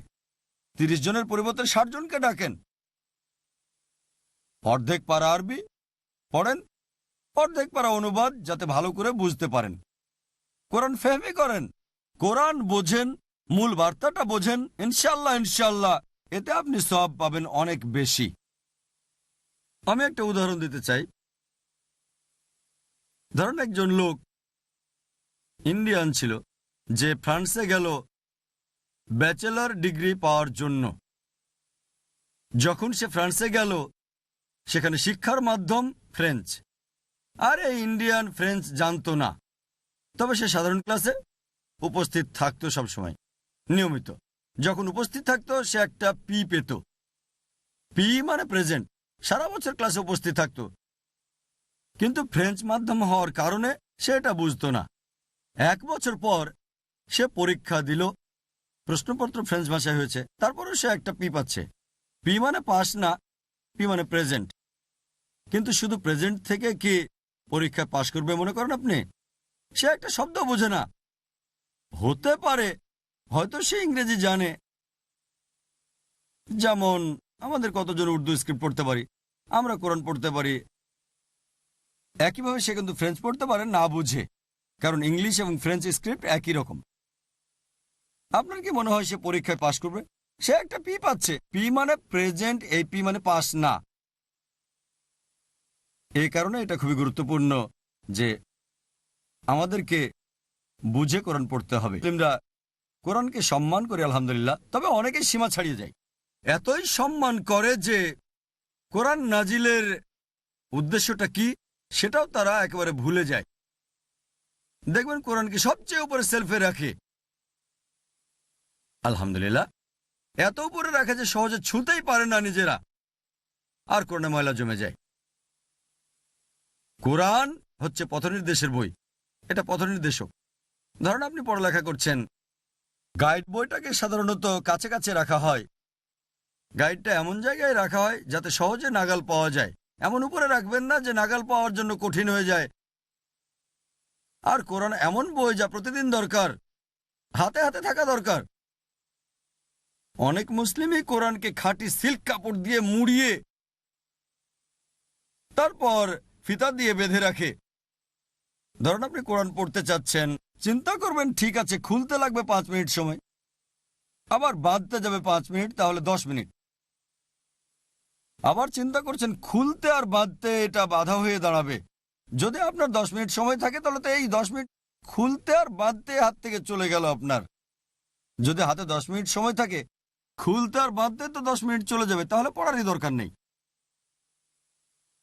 30 জনের পরিবর্তে 60 জনকে ডাকেন, অর্ধেক পারা আরবি পড়েন, অর্ধেক পারা অনুবাদ, যাতে ভালো করে বুঝতে পারেন। কোরআন ফাহমি করেন, কোরআন বোঝেন, মূল বার্তাটা বোঝেন। ইনশাল্লাহ ইনশাল্লাহ এতে আপনি সওয়াব পাবেন অনেক বেশি। আমি একটা উদাহরণ দিতে চাই। ধরুন একজন লোক ইন্ডিয়ান ছিল, যে ফ্রান্সে গেল ব্যাচেলর ডিগ্রি পাওয়ার জন্য। যখন সে ফ্রান্সে গেল, সেখানে শিক্ষার মাধ্যম ফ্রেঞ্চ, আর এই ইন্ডিয়ান ফ্রেঞ্চ জানতো না। তবে সে সাধারণ ক্লাসে উপস্থিত থাকতো সবসময়, নিয়মিত। যখন উপস্থিত থাকতো সে একটা পি পেত। পি মানে প্রেজেন্ট, সারা বছর ক্লাসে উপস্থিত থাকতো। কিন্তু ফ্রেঞ্চ মাধ্যম হওয়ার কারণে সে এটা বুঝতো না। 1 বছর পর সে পরীক্ষা দিল, প্রশ্নপত্র ফ্রেঞ্চ ভাষায় হয়েছে, তারপরও সে একটা পি পাচ্ছে। পি মানে পাস না, পি মানে প্রেজেন্ট। কিন্তু শুধু প্রেজেন্ট থেকে কি পরীক্ষায় পাশ করবে মনে করেন আপনি? সে একটা শব্দ বোঝে না। হতে পারে হয়তো সে ইংরেজি জানে, যেমন আমাদের কতজন উর্দু স্ক্রিপ্ট পড়তে পারি, আমরা কোরআন পড়তে পারি। একইভাবে সে কিন্তু ফ্রেঞ্চ পড়তে পারে না বুঝে, কারণ ইংলিশ এবং ফ্রেঞ্চ স্ক্রিপ্ট একই রকম। আপনার কি মনে হয় সে পরীক্ষায় পাশ করবে? সে একটা পি পাচ্ছে, পি মানে প্রেজেন্ট, এই পি মানে পাস না। এই কারণে এটা খুবই গুরুত্বপূর্ণ যে আমাদেরকে বুঝে কোরআন পড়তে হবে। মুসলিমরা কোরআনকে সম্মান করে আলহামদুলিল্লাহ, তবে অনেকেই সীমা ছাড়িয়ে যায়। এতই সম্মান করে যে কোরআন নাজিলের উদ্দেশ্যটা কি সেটাও তারা একেবারে ভুলে যায়। দেখবেন কোরআনকে সবচেয়ে উপরে সেলফে রাখে, আলহামদুলিল্লাহ এত উপরে রাখে যে সহজে ছুঁতেই পারে না নিজেরা, আর কোরআনে ময়লা জমে যায়। কোরআন হচ্ছে পথনির্দেশের বই, এটা পথনির্দেশক। ধরুন আপনি পড়ালেখা করছেন, গাইড বইটাকে সাধারণত কাছে কাছে রাখা হয়। গাইডটা এমন জায়গায় রাখা হয় যাতে সহজে নাগাল পাওয়া যায়। এমন উপরে রাখবেন না যে নাগাল পাওয়ার জন্য কঠিন হয়ে যায়। আর কোরআন এমন বই যা প্রতিদিন দরকার, হাতে হাতে থাকা দরকার। অনেক মুসলিমই কোরআনকে খাঁটি সিল্ক কাপড় দিয়ে মুড়িয়ে তারপর ফিতা দিয়ে বেঁধে রাখে। ধরুন আপনি কোরআন পড়তে চাচ্ছেন, চিন্তা করবেন ঠিক আছে খুলতে লাগবে 5 মিনিট সময়, আবার বাঁধতে যাবে 5 মিনিট, তাহলে 10 মিনিট। আবার চিন্তা করছেন খুলতে আর বাঁধতে এটা বাধা হয়ে দাঁড়াবে। যদি আপনার 10 মিনিট সময় থাকে তাহলে তো এই 10 মিনিট খুলতে আর বাঁধতে হাত থেকে চলে গেল আপনার। যদি হাতে 10 মিনিট সময় থাকে, খুলতে আর বাঁধতে তো 10 মিনিট চলে যাবে, তাহলে পড়ারই দরকার নেই।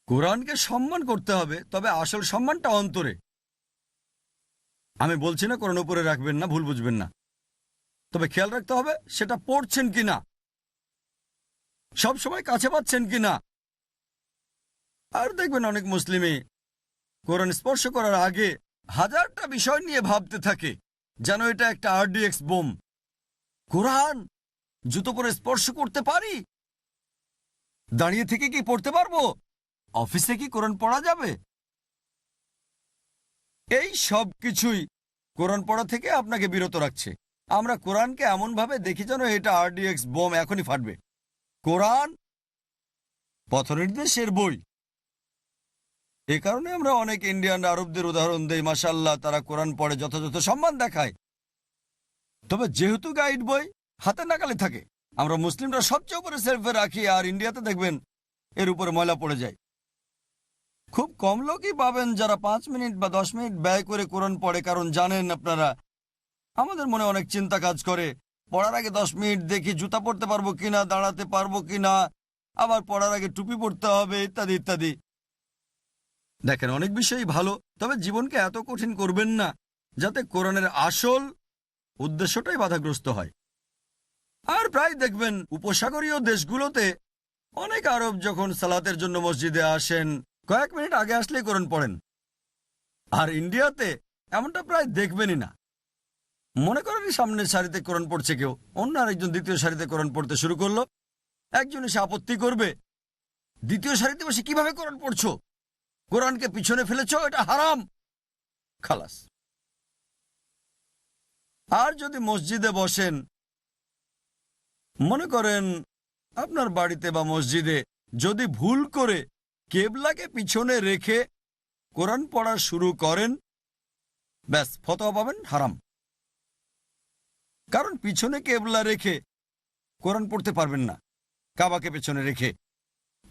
কোরআনকে সম্মান করতে হবে, তবে আসল সম্মানটা অন্তরে। আমি বলছি না কোরআন উপরে রাখবেন না, ভুল বুঝবেন না, তবে খেয়াল রাখতে হবে সেটা পড়ছেন কিনা, সব সময় কাছে পাচ্ছেন কিনা। আর দেখবেন অনেক মুসলিমই কোরআন স্পর্শ করার আগে হাজারটা বিষয় নিয়ে ভাবতে থাকে, যেন এটা একটা আরডিএক্স বোম। কোরআন জুতো পরে স্পর্শ করতে পারি? দাঁড়িয়ে থেকে কি পড়তে পারবো? অফিসে কি কোরআন পড়া যাবে? এই সব কিছুই কোরআন পড়া থেকে আপনাকে বিরত রাখছে। আমরা কোরআনকে এমনভাবে দেখি যেন এটা আরডিএক্স বোম, এখনই ফাটবে। কোরআন পথনির্দেশের বই। এ কারণে আমরা অনেক ইন্ডিয়ান আরবদের উদাহরণ দেই, মাশাআল্লাহ তারা কোরআন পড়ে, যথাযথ সম্মান দেখায়। তবে যেহেতু গাইড বই হাতের নাগালে থাকে, আমরা মুসলিমরা সবচেয়ে উপরে সেলফে রাখি, আর ইন্ডিয়াতে দেখবেন এর উপরে ময়লা পড়ে যায়। খুব কম লোকই পাবেন যারা 5 মিনিট বা 10 মিনিট ব্যয় করে কোরআন পড়ে, কারণ জানেন আপনারা আমাদের মনে অনেক চিন্তা কাজ করে। পড়ার আগে 10 মিনিট দেখি জুতা পরতে পারবো কিনা, দাঁড়াতে পারবো কিনা, আবার পড়ার আগে টুপি পরতে হবে, ইত্যাদি ইত্যাদি। দেখেন অনেক বিষয়ই ভালো, তবে জীবনকে এত কঠিন করবেন না যাতে কোরআনের আসল উদ্দেশ্যটাই বাধাগ্রস্ত হয়। আর প্রায় দেখবেন উপসাগরীয় দেশগুলোতে অনেক আরব যখন সালাতের জন্য মসজিদে আসেন কয়েক মিনিট আগে আসলেই কোরআন পড়েন, আর ইন্ডিয়াতে এমনটা প্রায় দেখবেনই না। মনে করেন সামনের সারিতে কোরআন পড়ছে কেউ, অন্য আরেকজন দ্বিতীয় সারিতে কোরআন পড়তে শুরু করলো, একজন এসে আপত্তি করবে, দ্বিতীয় সারিতে বসে কিভাবে কোরআন পড়ছো, কোরআনকে পিছনে ফেলেছো, এটা হারাম, খালাস। আর যদি মসজিদে বসেন, মনে করেন আপনার বাড়িতে বা মসজিদে যদি ভুল করে কেবলাকে পিছনে রেখে কোরআন পড়া শুরু করেন, ব্যাস ফতোয়া পাবেন হারাম। কারণ পিছনে কেবলা রেখে কোরআন পড়তে পারবেন না, কাবাকে পেছনে রেখে।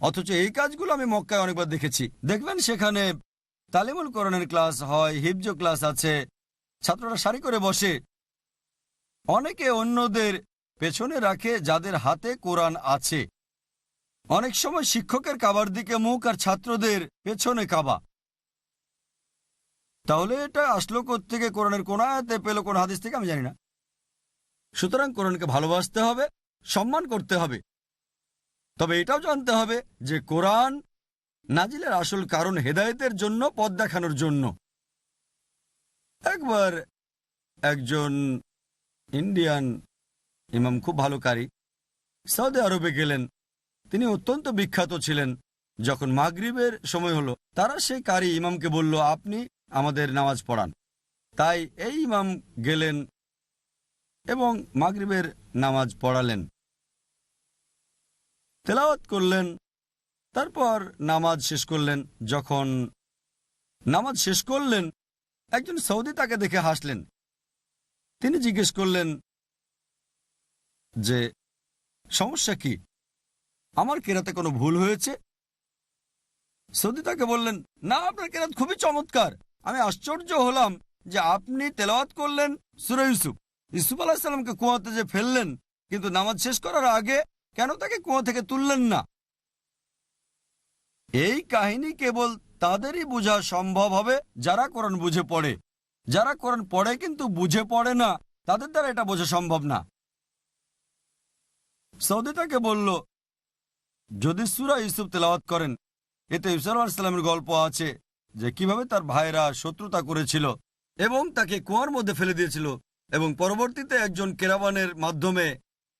অথচ এই কাজগুলো আমি মক্কায় অনেকবার দেখেছি। দেখবেন সেখানে তালিমুল কোরআনের ক্লাস হয়, হিফজ ক্লাস আছে, ছাত্ররা সারি করে বসে, অনেকে অন্যদের পেছনে রাখে যাদের হাতে কোরআন আছে। অনেক সময় শিক্ষকের কাবার দিকে মুখ আর ছাত্রদের পেছনে কাবা। তাহলে এটা আসলো কোত্থেকে, কোরআনের কোন আয়াতে পেল, কোন হাদিস থেকে, আমি জানি না। সুতরাং কোরআনকে ভালোবাসতে হবে, সম্মান করতে হবে, তবে এটাও জানতে হবে যে কোরআন নাজিলের আসল কারণ হেদায়েতের জন্য, পথ দেখানোর জন্য। একবার একজন ইন্ডিয়ান ইমাম, খুব ভালো কারি, সৌদি আরবে গেলেন। তিনি অত্যন্ত বিখ্যাত ছিলেন। যখন মাগরিবের সময় হলো, তারা সেই কারি ইমামকে বলল, আপনি আমাদের নামাজ পড়ান। তাই এই ইমাম গেলেন এবং মাগরিবের নামাজ পড়ালেন, তেলাওয়াত করলেন, তারপর নামাজ শেষ করলেন। যখন নামাজ শেষ করলেন, একজন সৌদি তাকে দেখে হাসলেন। তিনি জিজ্ঞেস করলেন যে সমস্যা কি, আমার কেরাতে কোনো ভুল হয়েছে? সৌদি তাকে বললেন, না, আপনার কেরাত খুবই চমৎকার। আমি আশ্চর্য হলাম যে আপনি তেলাওয়াত করলেন সূরা ইউসুফ, ইউসুফ আলাইহিস সালামকে কুয়াতে যে ফেললেন, কিন্তু নামাজ শেষ করার আগে কেন তাকে কুয়া থেকে তুললেন না? এই কাহিনী কেবল তাদেরই বোঝা সম্ভব হবে যারা কোরআন বুঝে পড়ে। যারা কোরআন পড়ে কিন্তু বুঝে পড়ে না, তাদের দ্বারা এটা বোঝা সম্ভব না। সৌদি তাকে বলল, যদি সূরা ইউসুফ তেলাওয়াত করেন, এতে ইউসুফ আলাইহিস সালামের গল্প আছে যে কিভাবে তার ভাইরা শত্রুতা করেছিল এবং তাকে কুয়ার মধ্যে ফেলে দিয়েছিল, এবং পরবর্তীতে একজন কেরাবানের মাধ্যমে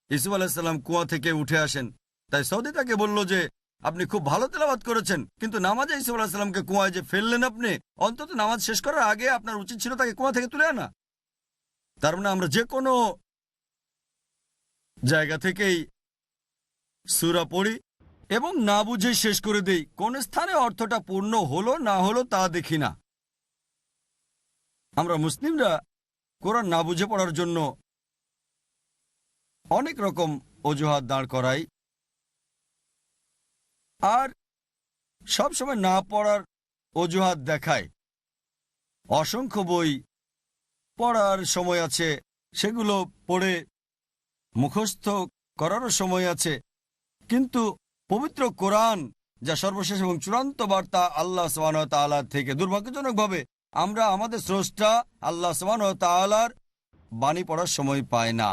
ইউসুফ আলাইহিস সালাম কুয়া থেকে উঠে আসেন। তাই সৌদি তাকে বলল যে আপনি খুব ভালো তেলাওয়াত করেছেন, কিন্তু নামাজে ইউসুফ আলাইহিস সালামকে কুয়ায় যে ফেললেন আপনি, অন্তত নামাজ শেষ করার আগে আপনার উচিত ছিল তাকে কুয়া থেকে তুলে আনা। তার মানে আমরা যে কোনো জায়গা থেকেই সূরা পড়ি এবং না বুঝে শেষ করে দেই, কোন স্থানে অর্থটা পূর্ণ হলো না হলো তা দেখি না। আমরা মুসলিমরা কোরআন না বুঝে পড়ার জন্য অনেক রকম অজুহাত দাঁড় করাই, আর সব সময় না পড়ার অজুহাত দেখায়। অসংখ্য বই পড়ার সময় আছে, সেগুলো পড়ে মুখস্থ করারও সময় আছে, কিন্তু পবিত্র কোরআন যা সর্বশেষ এবং চূড়ান্ত বার্তা আল্লাহ সুবহানাহু ওয়া তাআলা থেকে, দুর্ভাগ্যজনকভাবে আমরা আমাদের স্রষ্টা আল্লাহ সুবহানাহু ওয়া তাআলার বাণী পড়ার সময় পাই না।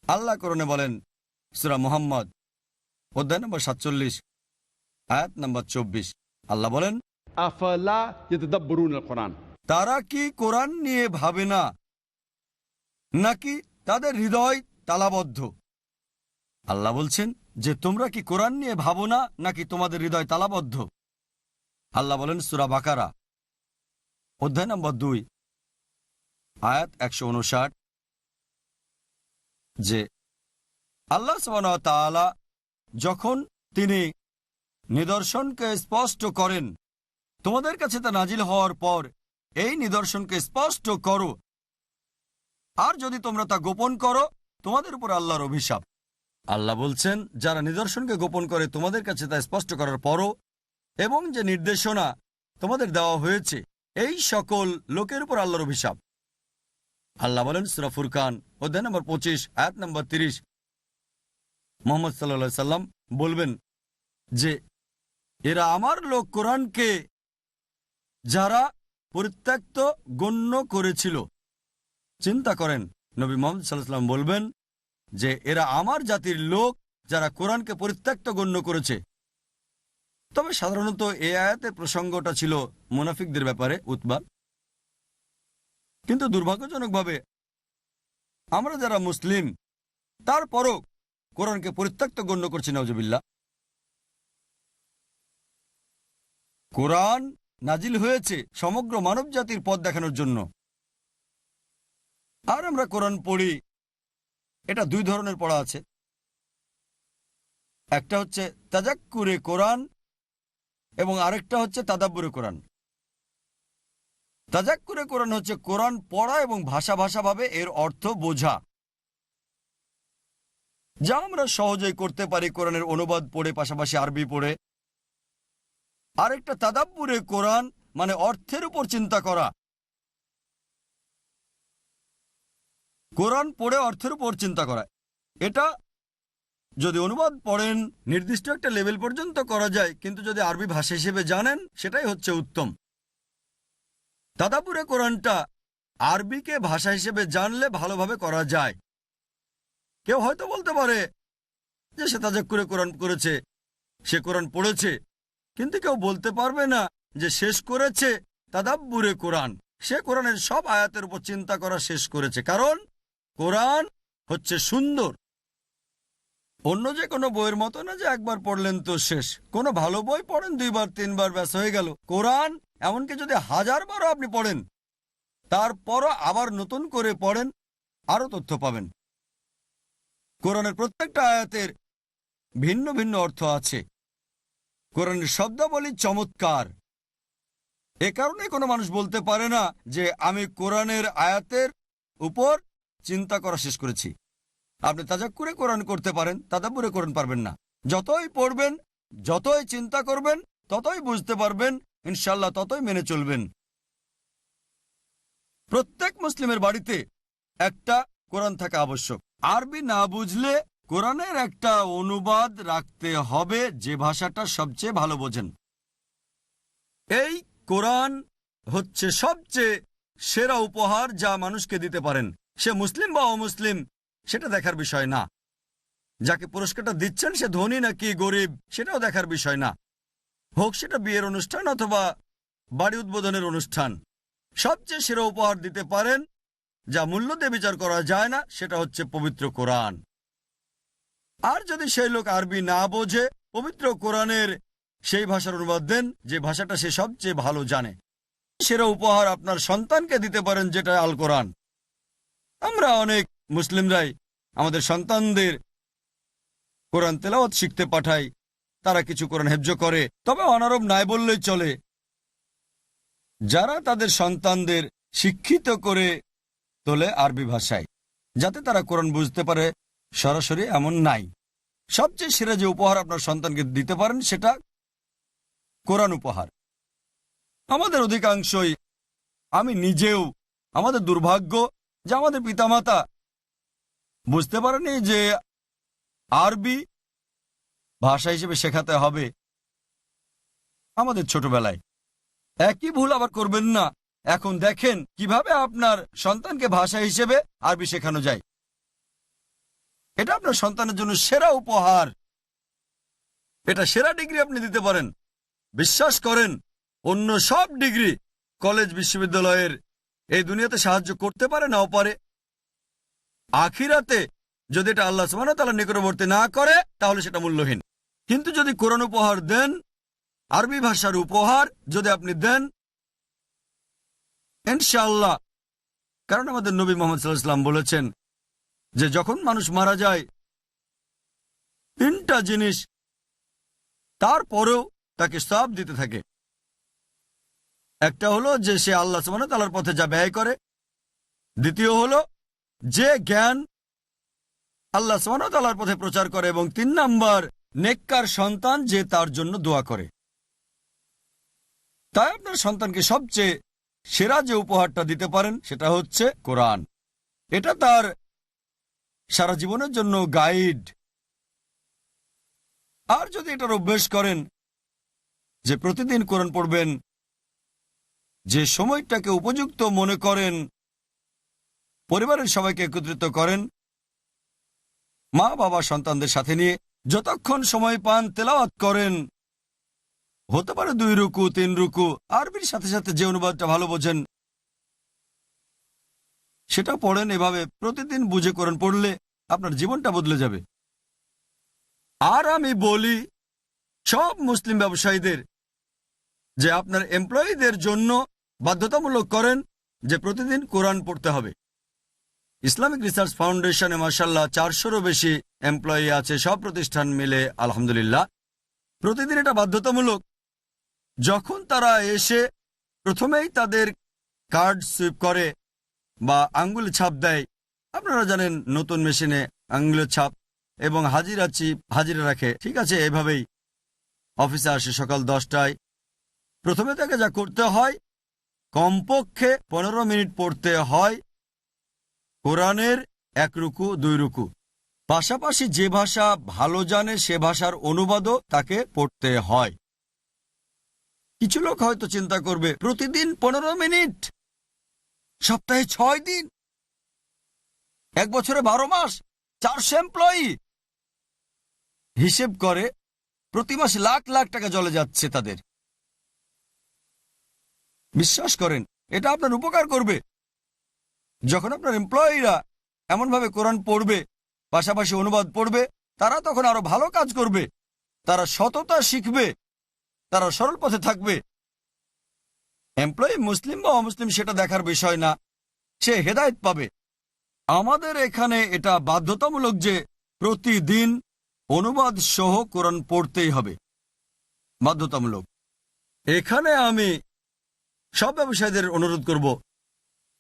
আল্লাহ কোরআনে বলেন, সূরা মুহাম্মদ অধ্যায় নম্বর 47 আয়াত নম্বর 24, আল্লাহ বলেন, আফালা ইয়াতাদাব্বারুন আল কোরআন, তারা কি কোরআন নিয়ে ভাবে না, নাকি তাদের হৃদয় তালাবদ্ধ? আল্লাহ বলছেন যে তোমরা কি কোরআন নিয়ে ভাবো না, নাকি তোমাদের হৃদয় তালাবদ্ধ? আল্লাহ বলেন সূরা বাকারা অধ্যায় নম্বর 2 আয়াত 159 যে আল্লাহ সুবহানাহু ওয়া তাআলা যখন তিনি নিদর্শনকে স্পষ্ট করেন, তোমাদের কাছে তা নাজিল হওয়ার পর এই নিদর্শনকে স্পষ্ট করো, আর যদি তোমরা তা গোপন করো তোমাদের উপর আল্লাহর অভিশাপ। আল্লাহ বলছেন যারা নিদর্শনকে গোপন করে তোমাদের কাছে তা স্পষ্ট করার পরও, এবং যে নির্দেশনা তোমাদের দেওয়া হয়েছে, এই সকল লোকের উপর আল্লাহর অভিশাপ। আল্লাহ বলেন সূরা ফুরকান অধ্যায় নম্বর 25 আয়াত নম্বর 30, মুহাম্মদ সাল্লাল্লাহু আলাইহি সাল্লাম বলবেন যে এরা আমার লোক কোরআনকে যারা পরিত্যক্ত গণ্য করেছিল। চিন্তা করেন, নবী মুহাম্মদ সাল্লাল্লাহু আলাইহি সাল্লাম বলবেন যে এরা আমার জাতির লোক যারা কোরআনকে পরিত্যক্ত গণ্য করেছে। তবে সাধারণত এই আয়াতের প্রসঙ্গটা ছিল মুনাফিকদের ব্যাপারে, উতবা। কিন্তু দুর্ভাগ্যজনকভাবে আমরা যারা মুসলিম তারপরও কোরআনকে পরিত্যক্ত গণ্য করছি, নাউজুবিল্লাহ। কোরআন নাজিল হয়েছে সমগ্র মানব জাতির পথ দেখানোর জন্য, আর আমরা কোরআন পড়ি। এটা দুই ধরনের পড়া আছে, একটা হচ্ছে তাজাক্কুরে কোরআন এবং আরেকটা হচ্ছে তাদাব্বুরে কোরআন। তাজাক্কুরে কোরআন হচ্ছে কোরআন পড়া এবং ভাষাভাবে এর অর্থ বোঝা, যা আমরা সহজেই করতে পারি কোরআনের অনুবাদ পড়ে, পাশাপাশি আরবি পড়ে। আরেকটা তাদাব্বুরে কোরআন মানে অর্থের উপর চিন্তা করা, কোরআন পড়ে অর্থের উপর চিন্তা করা। এটা যদি অনুবাদ পড়েন নির্দিষ্ট একটা লেভেল পর্যন্ত করা যায়, কিন্তু যদি আরবি ভাষা হিসেবে জানেন সেটাই হচ্ছে উত্তম। তাদাব্বুরে কোরআনটা আরবিকে ভাষা হিসেবে জানলে ভালোভাবে করা যায়। কেউ হয়তো বলতে পারে যে সে তাজাক্কুরে কোরআন করেছে, সে কোরআন পড়েছে, কিন্তু কেউ বলতে পারবে না যে শেষ করেছে তাদাব্বুরে কোরআন। সে কোরআনের সব আয়াতের উপর চিন্তা করা শেষ করেছে, কারণ কোরআন হচ্ছে সুন্দর। অন্য যে কোনো বইয়ের মতো না যে একবার পড়লেন তো শেষ। কোনো ভালো বই পড়েন 2 বার 3 বার, ব্যাস হয়ে গেল। কোরআন এমনকি যদি 1000 বারও আপনি পড়েন, তারপরও আবার নতুন করে পড়েন, আরও তথ্য পাবেন। কোরআনের প্রত্যেকটা আয়াতের ভিন্ন ভিন্ন অর্থ আছে। কোরআনের শব্দাবলী চমৎকার। এ কারণে কোনো মানুষ বলতে পারে না যে আমি কোরআনের আয়াতের উপর চিন্তা করা শেষ করেছি। আপনি তাজাক্কুরে কোরআন করতে পারেন, তাদাব্বুরে কোরআন পারবেন না। যতই পড়বেন, যতই চিন্তা করবেন, ততই বুঝতে পারবেন, ইনশাআল্লাহ ততই মেনে চলবেন। প্রত্যেক মুসলিমের বাড়িতে একটা কোরআন থাকা আবশ্যক। আরবি না বুঝলে কোরআনের একটা অনুবাদ রাখতে হবে যে ভাষাটা সবচেয়ে ভালো বোঝেন। এই কোরআন হচ্ছে সবচেয়ে সেরা উপহার যা মানুষকে দিতে পারেন। সে মুসলিম বা অমুসলিম সেটা দেখার বিষয় না। যাকে পুরস্কারটা দিচ্ছেন সে ধনী নাকি গরিব সেটাও দেখার বিষয় না। হোক সেটা বিয়ের অনুষ্ঠান অথবা বাড়ি উদ্বোধনের অনুষ্ঠান, সবচেয়ে সেরা উপহার দিতে পারেন যা মূল্য দিয়ে বিচার করা যায় না, সেটা হচ্ছে পবিত্র কোরআন। আর যদি সেই লোক আরবি না বোঝে, পবিত্র কোরআনের সেই ভাষার অনুবাদ দেন যে ভাষাটা সে সবচেয়ে ভালো জানে। সেরা উপহার আপনার সন্তানকে দিতে পারেন, যেটা আল কোরআন। আমরা অনেক মুসলিমরাই আমাদের সন্তানদের কোরআন তেলাওয়াত শিখতে পাঠাই, তারা কিছু কোরআন হেফজ করে। তবে অনারব নাই বললেই চলে। যারা তাদের সন্তানদের শিক্ষিত করে তোলে আরবি ভাষায়, যাতে তারা কোরআন বুঝতে পারে সরাসরি, এমন নাই। সবচেয়ে সেরা যে উপহার আপনার সন্তানকে দিতে পারেন সেটা কোরআন উপহার। আমাদের অধিকাংশই, আমি নিজেও, আমাদের দুর্ভাগ্য যে আমাদের পিতামাতা বুঝতে পারেনি যে আরবি ভাষা হিসেবে শেখাতে হবে আমাদের ছোটবেলায়। একই ভুল আবার করবেন না। এখন দেখেন কিভাবে আপনার সন্তানকে ভাষা হিসেবে আরবি শেখানো যায়। এটা আপনার সন্তানের জন্য সেরা উপহার, এটা সেরা ডিগ্রি আপনি দিতে পারেন। বিশ্বাস করেন, অন্য সব ডিগ্রি কলেজ বিশ্ববিদ্যালয়ের এই দুনিয়াতে সাহায্য করতে পারে, নাও পারে। আখিরাতে যদি এটা আল্লাহ সুবহানাহু ওয়া তাআলার নিকটবর্তী না করে তাহলে সেটা মূল্যহীন। কিন্তু যদি কোরআন উপহার দেন, আরবি ভাষার উপহার যদি আপনি দেন, ইনশাআল্লাহ, কারণ আমাদের নবী মুহাম্মদ সাল্লাল্লাহু আলাইহি ওয়াসাল্লাম বলেছেন যে যখন মানুষ মারা যায় 3টা জিনিস তারপরেও তাকে সওয়াব দিতে থাকে। একটা হলো যে সে আল্লাহ সুবহানাহু ওয়া তাআলার পথে যা ব্যয় করে, দ্বিতীয় হলো যে জ্ঞান আল্লাহ সুবহানাহু ওয়া তাআলার পথে প্রচার করে, এবং 3 নাম্বার নেককার সন্তান যে তার জন্য দোয়া করে। তাই আপনার সন্তানকে সবচেয়ে সেরা যে উপহারটা দিতে পারেন সেটা হচ্ছে কোরআন। এটা তার সারা জীবনের জন্য গাইড। আর যদি এটার অভ্যেস করেন যে প্রতিদিন কোরআন পড়বেন, যে সময়টাকে উপযুক্ত মনে করেন, পরিবারের সবাইকে একত্রিত করেন, মা বাবা সন্তানদের সাথে নিয়ে যতক্ষণ সময় পান তেলাওয়াত করেন, হতে পারে 2 রুকু 3 রুকু, আরবির সাথে সাথে যে অনুবাদটা ভালো বোঝেন সেটা পড়েন। এভাবে প্রতিদিন বুঝে কোরআন পড়লে আপনার জীবনটা বদলে যাবে। আর আমি বলি সব মুসলিম ব্যবসায়ীদের যে আপনার এমপ্লয়ীদের জন্য বাধ্যতামূলক করেন যে প্রতিদিন কোরআন পড়তে হবে। ইসলামিক রিসার্চ ফাউন্ডেশনে মাশাআল্লাহ 400-রও বেশি এমপ্লয়ি আছে, সব প্রতিষ্ঠান মিলে আলহামদুলিল্লাহ। প্রতিদিন এটা বাধ্যতামূলক। যখন তারা এসে প্রথমেই তাদের কার্ড সুইপ করে বা আঙ্গুলে ছাপ দেয়, আপনারা জানেন নতুন মেশিনে আঙ্গুলের ছাপ, এবং হাজিরা রাখে, ঠিক আছে, এভাবেই অফিসে আসে সকাল 10টায়। প্রথমে তাকে যা করতে হয়, কমপক্ষে 15 মিনিট পড়তে হয় কোরআনের 1 রুকু 2 রুকু, পাশাপাশি যে ভাষা ভালো জানে সে ভাষার অনুবাদও তাকে পড়তে হয়। কিছু লোক হয়তো চিন্তা করবে প্রতিদিন 15 মিনিট, সপ্তাহে 6 দিন, 1 বছরে 12 মাস, 400 এমপ্লয়ি, হিসেব করে প্রতি মাসে লাখ লাখ টাকা চলে যাচ্ছে তাদের। বিশ্বাস করেন এটা আপনার উপকার করবে। যখন আপনার এমপ্লয়িরা এমনভাবে কোরআন পড়বে, পাশাপাশি অনুবাদ পড়বে, তারা তখন আরো ভালো কাজ করবে, তারা সততা শিখবে, তারা সরল পথে থাকবে। এমপ্লয়ি মুসলিম বা অমুসলিম সেটা দেখার বিষয় না, সে হেদায়েত পাবে। আমাদের এখানে এটা বাধ্যতামূলক যে প্রতিদিন অনুবাদ সহ কোরআন পড়তেই হবে, বাধ্যতামূলক। এখানে আমি সব ব্যবসায়ীদের অনুরোধ করব,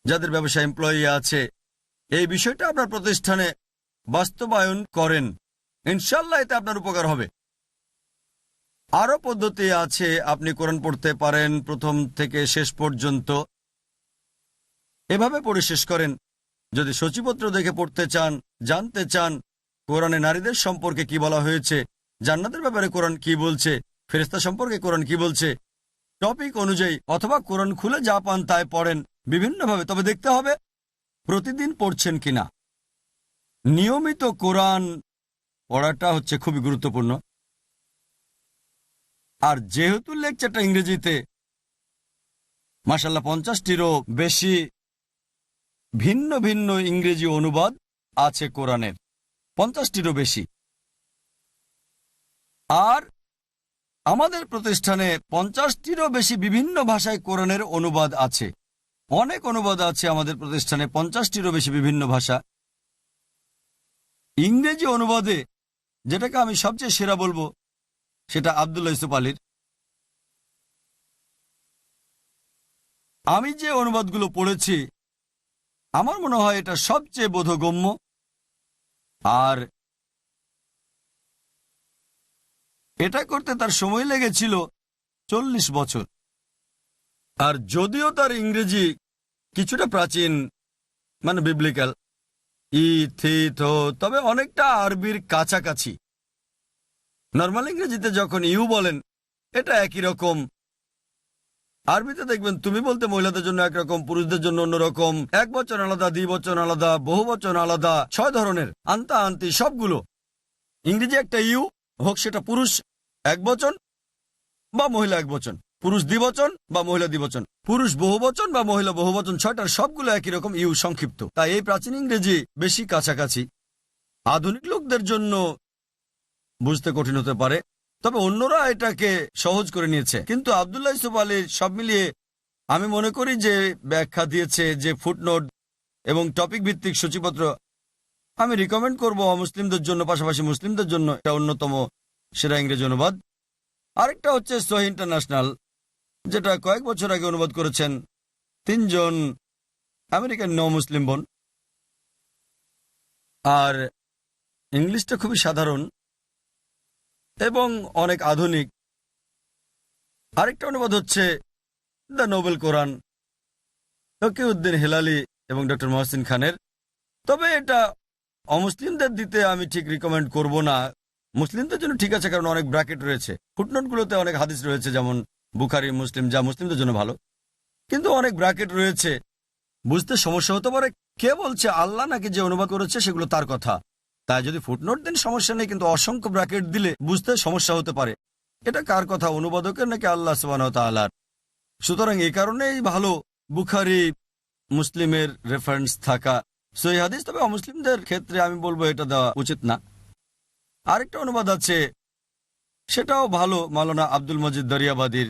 যাদের ব্যবসা এমপ্লয়ি আছে, এই বিষয়টা আপনার প্রতিষ্ঠানে বাস্তবায়ন করেন, ইনশাল্লাহ এতে আপনার উপকার হবে। আরো পদ্ধতি আছে, আপনি কোরআন পড়তে পারেন প্রথম থেকে শেষ পর্যন্ত, এভাবে পড়ে শেষ করেন। যদি সূচিপত্র দেখে পড়তে চান, জানতে চান কোরআনে নারীদের সম্পর্কে কি বলা হয়েছে, জান্নাতের ব্যাপারে কোরআন কি বলছে, ফেরেশতা সম্পর্কে কোরআন কি বলছে, টপিক অনুযায়ী, অথবা কোরআন খুলে যা পান তাই পড়েন বিভিন্নভাবে। তবে দেখতে হবে প্রতিদিন পড়ছেন কিনা। নিয়মিত কোরআন পড়াটা হচ্ছে খুবই গুরুত্বপূর্ণ। আর যেহেতু লেকচারটা ইংরেজিতে, মাশাআল্লাহ 50টিরও বেশি ভিন্ন ভিন্ন ইংরেজি অনুবাদ আছে কোরআনের, 50টিরও বেশি। আর আমাদের প্রতিষ্ঠানে 50টিরও বেশি বিভিন্ন ভাষায় কোরআনের অনুবাদ আছে। অনেক অনুবাদ আছে আমাদের প্রতিষ্ঠানে, 50টিরও বেশি বিভিন্ন ভাষা। ইংরেজি অনুবাদে যেটাকে আমি সবচেয়ে সেরা বলবো সেটা আব্দুল্লাহ ইউসুফ আলীর। আমি যে অনুবাদগুলো পড়েছি আমার মনে হয় এটা সবচেয়ে বোধগম্য। আর এটা করতে তার সময় লেগেছিল 40 বছর। আর যদিও তার ইংরেজি কিছুটা প্রাচীন, মানে বিবলিক্যাল, তবে অনেকটা আরবির কাছাকাছি। নর্মাল ইংরেজিতে যখন ইউ বলেন এটা একই রকম, আরবিতে দেখবেন তুমি বলতে মহিলাদের জন্য একরকম, পুরুষদের জন্য অন্যরকম, এক বচন আলাদা, দ্বিবচন আলাদা, বহু বচন আলাদা, 6 ধরনের, আন্তা আন্তি সবগুলো। ইংরেজি একটা ইউ, হোক সেটা পুরুষ এক বচন বা মহিলা এক বচন, পুরুষ দ্বিবচন বা মহিলা দ্বিবচন, পুরুষ বহুবচন বা মহিলা বহুবচন, 6টার সবগুলো একই রকম ইউ সংক্ষিপ্ত। তাই এই প্রাচীন ইংরেজি বেশি কাছাকাছি। আধুনিক লোকদের জন্য বুঝতে কঠিন হতে পারে, তবে অন্যরা এটাকে সহজ করে নিয়েছে। কিন্তু আব্দুল্লাহ ইউসুফ আলীর সব মিলিয়ে আমি মনে করি যে ব্যাখ্যা দিয়েছে, যে ফুটনোট এবং টপিক ভিত্তিক সূচিপত্র, আমি রিকমেন্ড করব অমুসলিমদের জন্য, পাশাপাশি মুসলিমদের জন্য এটা অন্যতম সেরা ইংরেজি অনুবাদ। আরেকটা হচ্ছে সহি ইন্টারন্যাশনাল, যেটা কয়েক বছর আগে অনুবাদ করেছেন 3 জন আমেরিকান মুসলিম বোন। আর ইংলিশটা খুবই সাধারণ এবং অনেক আধুনিক। আরেকটা অনুবাদ হচ্ছে the Nobel Quran, Taqiuddin Helali এবং ডক্টর মহসিন খানের। তবে এটা অমুসলিমদের দিতে আমি ঠিক রিকমেন্ড করব না। মুসলিমদের জন্য ঠিক আছে, কারণ অনেক ব্র্যাকেট রয়েছে, ফুটনোটগুলোতে অনেক হাদিস রয়েছে, যেমন বুখারী, মুসলিম, যা মুসলিমদের জন্য ভালো, কিন্তু অনেক ব্র্যাকেট রয়েছে, বুঝতে সমস্যা হতে পারে। কে বলছে আল্লাহ নাকি যে অনুবাদ করেছে সেগুলো তার কথা? তাই যদি ফুটনোট দেন সমস্যা নেই, কিন্তু অসংখ্য ব্র্যাকেট দিলে বুঝতে সমস্যা হতে পারে। এটা কার কথা, অনুবাদকের নাকি আল্লাহ সুবহানাহু ওয়া তাআলার? সুতরাং এই কারণেই ভালো বুখারী, মুসলিমের রেফারেন্স থাকা সহিহ হাদিস। তবে অমুসলিমদের ক্ষেত্রে আমি বলবো এটা দেওয়া উচিত না। আরেকটা অনুবাদ আছে, সেটাও ভালো, মাওলানা আব্দুল মজিদ দরিয়াবাদীর।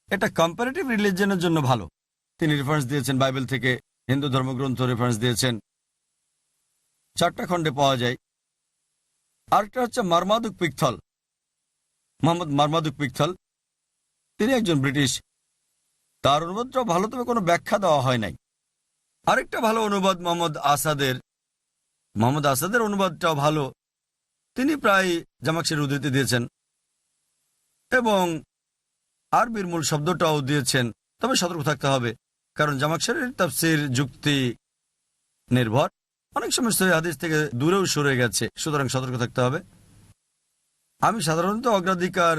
এটা কম্পারেটিভ রিলিজিয়নের জন্য ভালো। তিনি রেফারেন্স দিয়েছেন বাইবেল থেকে, হিন্দু ধর্মগ্রন্থ রেফারেন্স দিয়েছেন, 4টা খণ্ডে পাওয়া যায়। আরেকটা হচ্ছে মারমাদুক পিকথল, মোহাম্মদ মারমাদুক পিকথল, তিনি একজন ব্রিটিশ। তার অনুবাদটাও ভালো, তবে কোনো ব্যাখ্যা দেওয়া হয় নাই। আরেকটা ভালো অনুবাদ মোহাম্মদ আসাদের অনুবাদটাও ভালো। তিনি প্রায় জামাকশির উদ্ধৃতি দিয়েছেন এবং আরবির মূল শব্দটাও দিয়েছেন। তবে সতর্ক থাকতে হবে, কারণ জামাকশিরের তাফসীর যুক্তি নির্ভর, অনেক সময় সহিহ হাদিস থেকে দূরেও সরে গেছে, সুতরাং সতর্ক থাকতে হবে। আমি সাধারণত অগ্রাধিকার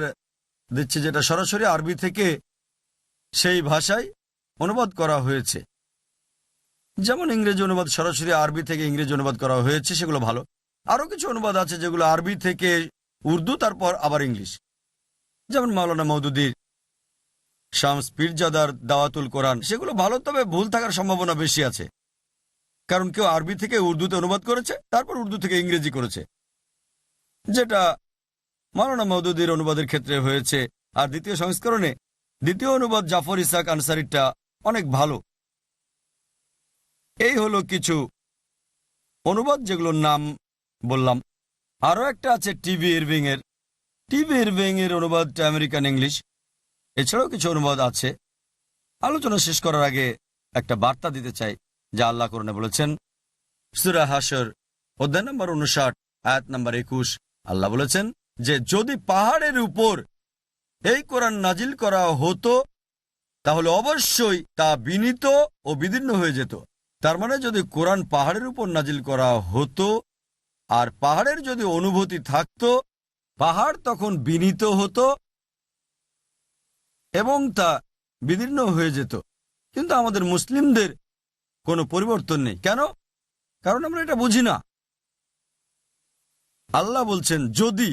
দিচ্ছি যেটা সরাসরি আরবি থেকে সেই ভাষায় অনুবাদ করা হয়েছে। যেমন ইংরেজি অনুবাদ সরাসরি আরবি থেকে ইংরেজি অনুবাদ করা হয়েছে, সেগুলো ভালো। আরও কিছু অনুবাদ আছে যেগুলো আরবি থেকে উর্দু, তারপর আবার ইংলিশ, যেমন মাওলানা মওদুদীর, শামস পীরজাদার দাওয়াতুল কোরআন, সেগুলো ভালো, তবে ভুল থাকার সম্ভাবনা বেশি আছে, কারণ কেউ আরবি থেকে উর্দুতে অনুবাদ করেছে, তারপর উর্দু থেকে ইংরেজি করেছে, যেটা মাওলানা মওদুদীর অনুবাদের ক্ষেত্রে হয়েছে। আর দ্বিতীয় সংস্করণে দ্বিতীয় অনুবাদ জাফর ইসাক আনসারিরটা অনেক ভালো। এই হলো কিছু অনুবাদ যেগুলোর নাম বললাম। আরও একটা আছে টিভি ইরভিং এর অনুবাদটা আমেরিকান ইংলিশ। এছাড়াও কিছু অনুবাদ আছে। আলোচনা শেষ করার আগে একটা বার্তা দিতে চাই, যা আল্লাহ কোরআনে বলেছেন। সূরা হাশর অধ্যায় নম্বর 59 আয়াত নম্বর 21, আল্লাহ বলেছেন যে যদি পাহাড়ের উপর এই কোরআন নাজিল করা হতো তাহলে অবশ্যই তা বিনীত ও বিদীর্ণ হয়ে যেত। তার মানে যদি কোরআন পাহাড়ের উপর নাজিল করা হতো আর পাহাড়ের যদি অনুভূতি থাকতো, পাহাড় তখন বিনীত হতো এবং তা বিদীর্ণ হয়ে যেত। কিন্তু আমাদের মুসলিমদের কোনো পরিবর্তন নেই। কেন? কারণ আমরা এটা বুঝি না। আল্লাহ বলছেন যদি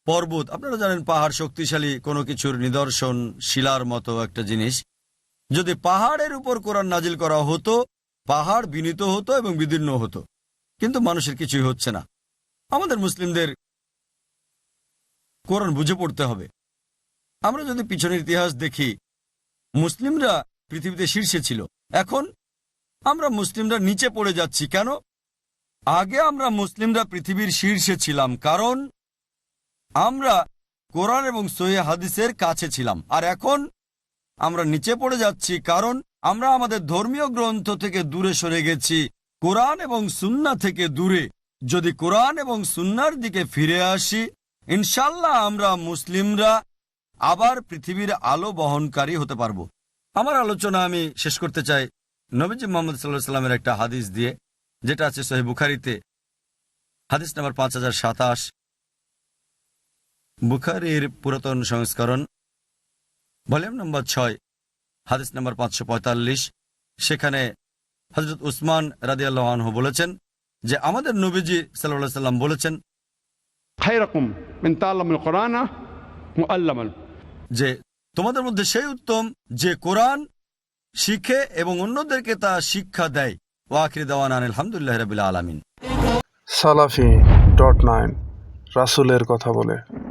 পর্বত, আপনারা জানেন পাহাড় শক্তিশালী কোনো কিছুর নিদর্শন, শিলার মতো একটা জিনিস, যদি পাহাড়ের উপর কোরআন নাজিল করা হতো, পাহাড় বিনীত হতো এবং বিদীর্ণ হতো। কিন্তু মানুষের কিছুই হচ্ছে না। আমাদের মুসলিমদের কোরআন বুঝে পড়তে হবে। আমরা যদি পিছনের ইতিহাস দেখি, মুসলিমরা পৃথিবীতে শীর্ষে ছিল, এখন আমরা মুসলিমরা নিচে পড়ে যাচ্ছি। কেন? আগে আমরা মুসলিমরা পৃথিবীর শীর্ষে ছিলাম, কারণ আমরা কোরআন এবং সহিহ হাদিসের কাছে ছিলাম। আর এখন আমরা নিচে পড়ে যাচ্ছি, কারণ আমরা আমাদের ধর্মীয় গ্রন্থ থেকে দূরে সরে গেছি, কোরআন এবং সুন্নাহ থেকে দূরে। যদি কোরআন এবং সুন্নাহর দিকে ফিরে আসি, ইনশাল্লাহ আমরা মুসলিমরা আবার পৃথিবীর আলো বহনকারী হতে পারব। আমার আলোচনা আমি শেষ করতে চাই নবীজি মুহাম্মদ সাল্লাল্লাহু আলাইহি ওয়াসাল্লামের একটা হাদিস দিয়ে, যেটা আছে সহিহ বুখারীতে, হাদিস নাম্বার 5027, বুখারীর পুরাতন সংস্করণ, ভলিউম নম্বর 6, হাদিস নাম্বার 545। সেখানে হযরত উসমান রাদিয়াল্লাহু আনহু বলেছেন যে আমাদের নবীজি সাল্লাল্লাহু আলাইহি সাল্লাম বলেছেন خيركم من تعلم القرآن معلما যে তোমাদের মধ্যে সেই উত্তম যে কোরআন শিখে এবং অন্যদেরকে তা শিক্ষা দেয়। ওয়া আখির দাওয়ানা আলহামদুলিল্লাহি রাব্বিল আলামিন। salafi.9 রাসূলের কথা বলে।